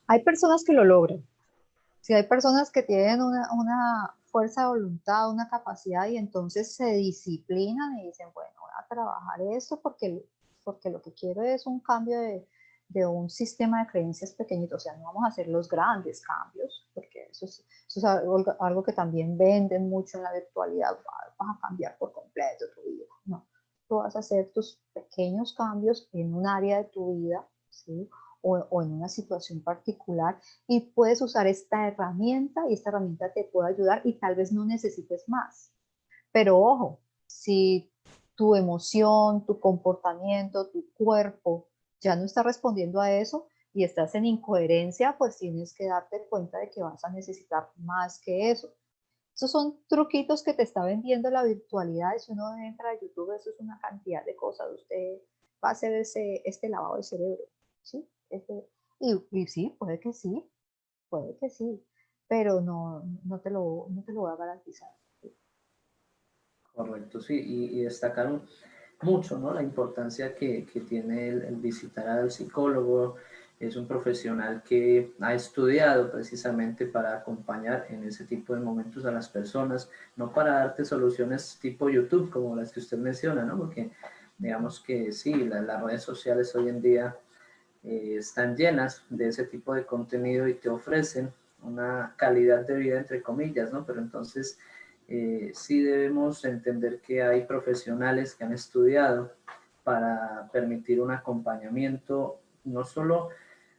Speaker 2: Hay personas que lo logran. Si hay personas que tienen una fuerza de voluntad, una capacidad y entonces se disciplinan y dicen, bueno, voy a trabajar esto porque lo que quiero es un cambio de un sistema de creencias pequeñito. O sea, no vamos a hacer los grandes cambios, porque eso es algo que también venden mucho en la virtualidad. Vas a cambiar por completo tu vida. No, tú vas a hacer tus pequeños cambios en un área de tu vida, ¿sí? O en una situación particular y puedes usar esta herramienta y esta herramienta te puede ayudar y tal vez no necesites más. Pero ojo, si tu emoción, tu comportamiento, tu cuerpo ya no está respondiendo a eso y estás en incoherencia, pues tienes que darte cuenta de que vas a necesitar más que eso. Esos son truquitos que te está vendiendo la virtualidad. Si uno entra a YouTube, eso es una cantidad de cosas. Usted va a hacer este lavado de cerebro, ¿sí? Y sí, puede que sí, pero no te lo voy a garantizar.
Speaker 1: Correcto, sí, y destacaron mucho, ¿no? La importancia que tiene el visitar al psicólogo. Es un profesional que ha estudiado precisamente para acompañar en ese tipo de momentos a las personas, no para darte soluciones tipo YouTube como las que usted menciona, ¿no? Porque digamos que sí, las redes sociales hoy en día están llenas de ese tipo de contenido y te ofrecen una calidad de vida entre comillas, ¿no? Pero entonces sí debemos entender que hay profesionales que han estudiado para permitir un acompañamiento no solo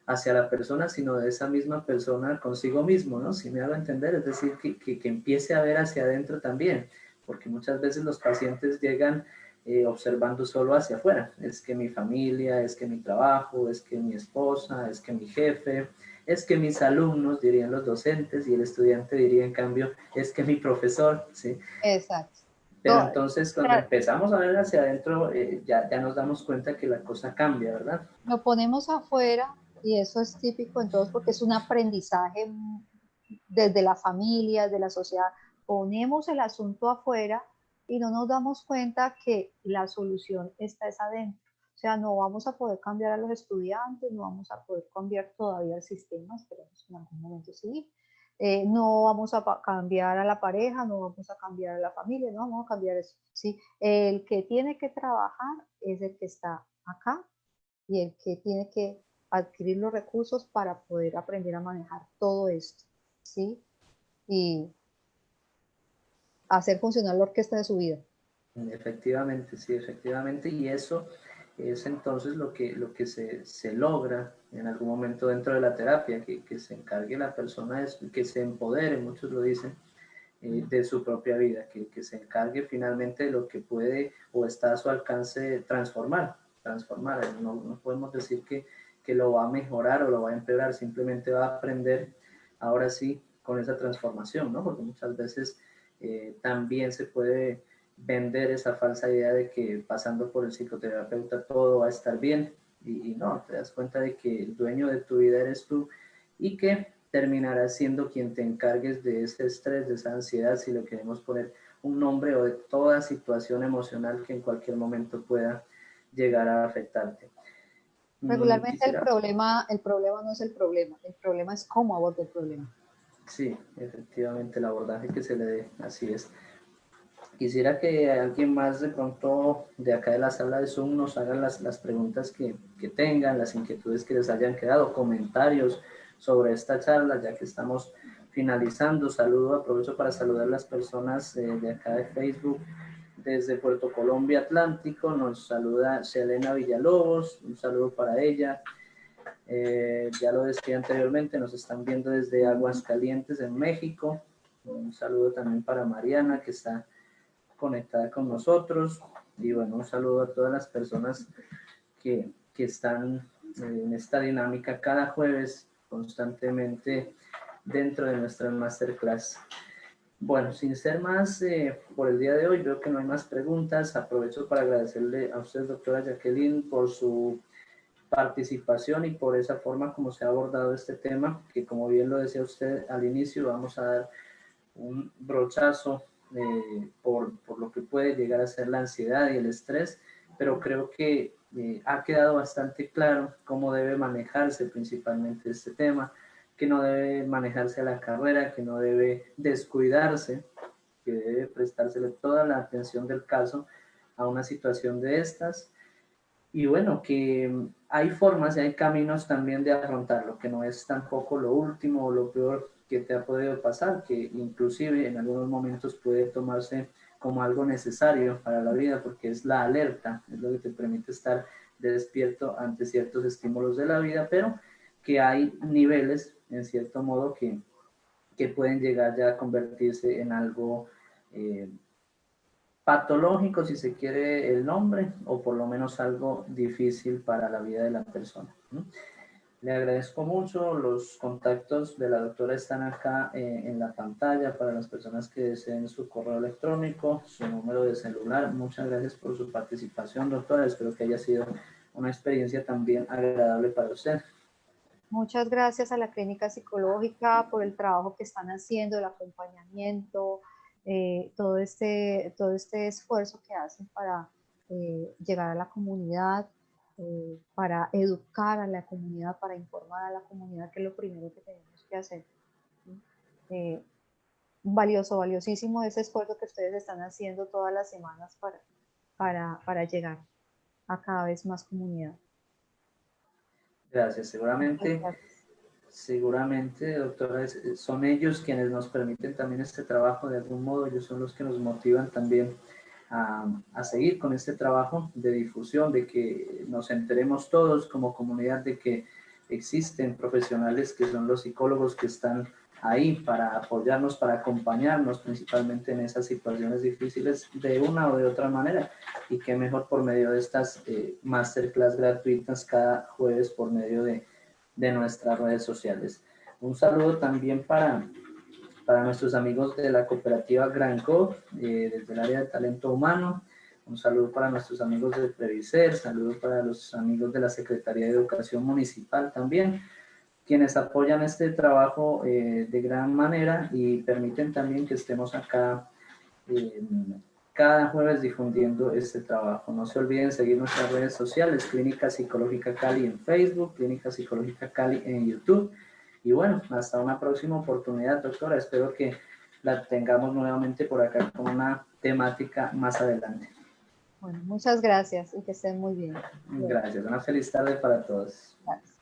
Speaker 1: hacia la persona, sino de esa misma persona consigo mismo, ¿no? Si me hago entender, es decir, que empiece a ver hacia adentro también, porque muchas veces los pacientes llegan observando solo hacia afuera. Es que mi familia, es que mi trabajo, es que mi esposa, es que mi jefe, es que mis alumnos, dirían los docentes, y el estudiante diría en cambio, es que mi profesor, ¿sí?
Speaker 2: Exacto.
Speaker 1: Pero entonces cuando empezamos a ver hacia adentro, ya nos damos cuenta que la cosa cambia, ¿verdad?
Speaker 2: Lo ponemos afuera y eso es típico en todos porque es un aprendizaje desde la familia, desde la sociedad. Ponemos el asunto afuera y no nos damos cuenta que la solución está es adentro. O sea, no vamos a poder cambiar a los estudiantes, no vamos a poder cambiar todavía el sistema, esperemos que en algún momento sí. No vamos a cambiar a la pareja, no vamos a cambiar a la familia, no vamos a cambiar eso. ¿Sí? El que tiene que trabajar es el que está acá y el que tiene que adquirir los recursos para poder aprender a manejar todo esto, ¿sí? Y hacer funcionar la orquesta de su vida.
Speaker 1: Efectivamente, sí, efectivamente, y eso es entonces lo que se logra en algún momento dentro de la terapia, que se encargue la persona, que se empodere, muchos lo dicen, de su propia vida, que se encargue finalmente de lo que puede o está a su alcance transformar. No podemos decir que lo va a mejorar o lo va a empeorar, simplemente va a aprender ahora sí con esa transformación, ¿no? Porque muchas veces también se puede vender esa falsa idea de que pasando por el psicoterapeuta todo va a estar bien, y no, te das cuenta de que el dueño de tu vida eres tú y que terminarás siendo quien te encargues de ese estrés, de esa ansiedad, si le queremos poner un nombre, o de toda situación emocional que en cualquier momento pueda llegar a afectarte.
Speaker 2: Regularmente
Speaker 1: Quisiera,
Speaker 2: el problema no es el problema es cómo abordo el problema.
Speaker 1: sí, efectivamente, el abordaje que se le dé, así es. Quisiera que alguien más de pronto de acá de la sala de Zoom nos haga las preguntas que tengan, las inquietudes que les hayan quedado, comentarios sobre esta charla, ya que estamos finalizando. Aprovecho para saludar a las personas de acá de Facebook. Desde Puerto Colombia Atlántico nos saluda Selena Villalobos, un saludo para ella. Ya lo decía anteriormente, nos están viendo desde Aguascalientes en México. Un saludo también para Mariana, que está conectada con nosotros, y bueno, un saludo a todas las personas que están en esta dinámica cada jueves constantemente dentro de nuestra masterclass. Bueno, sin ser más por el día de hoy, veo que no hay más preguntas. Aprovecho para agradecerle a usted, doctora Jacqueline, por su participación y por esa forma como se ha abordado este tema, que como bien lo decía usted al inicio, vamos a dar un brochazo por lo que puede llegar a ser la ansiedad y el estrés, pero creo que ha quedado bastante claro cómo debe manejarse principalmente este tema, que no debe manejarse a la carrera, que no debe descuidarse, que debe prestársele toda la atención del caso a una situación de estas. Y bueno, que hay formas y hay caminos también de afrontarlo, que no es tampoco lo último o lo peor que te ha podido pasar, que inclusive en algunos momentos puede tomarse como algo necesario para la vida, porque es la alerta, es lo que te permite estar despierto ante ciertos estímulos de la vida, pero que hay niveles, en cierto modo, que pueden llegar ya a convertirse en algo patológico, si se quiere el nombre, o por lo menos algo difícil para la vida de la persona. Le agradezco mucho. Los contactos de la doctora están acá en la pantalla para las personas que deseen su correo electrónico, su número de celular. Muchas gracias por su participación, doctora. Espero que haya sido una experiencia también agradable para usted.
Speaker 2: Muchas gracias a la clínica psicológica por el trabajo que están haciendo, el acompañamiento, todo este esfuerzo que hacen para llegar a la comunidad, para educar a la comunidad, para informar a la comunidad, que es lo primero que tenemos que hacer. ¿Sí? Valiosísimo ese esfuerzo que ustedes están haciendo todas las semanas para llegar a cada vez más comunidad.
Speaker 1: Gracias. Seguramente, doctora, son ellos quienes nos permiten también este trabajo de algún modo. Ellos son los que nos motivan también a seguir con este trabajo de difusión, de que nos enteremos todos como comunidad de que existen profesionales que son los psicólogos que están ahí para apoyarnos, para acompañarnos principalmente en esas situaciones difíciles de una o de otra manera. Y qué mejor por medio de estas masterclass gratuitas cada jueves por medio de nuestras redes sociales. Un saludo también para nuestros amigos de la cooperativa Granco, desde el área de talento humano. Un saludo para nuestros amigos de Previcer, saludo para los amigos de la Secretaría de Educación Municipal también, quienes apoyan este trabajo de gran manera y permiten también que estemos acá cada jueves difundiendo este trabajo. No se olviden seguir nuestras redes sociales, Clínica Psicológica Cali en Facebook, Clínica Psicológica Cali en YouTube. Y bueno, hasta una próxima oportunidad, doctora. Espero que la tengamos nuevamente por acá con una temática más adelante.
Speaker 2: Bueno, muchas gracias y que estén muy bien.
Speaker 1: Gracias. Una feliz tarde para todos.
Speaker 2: Gracias.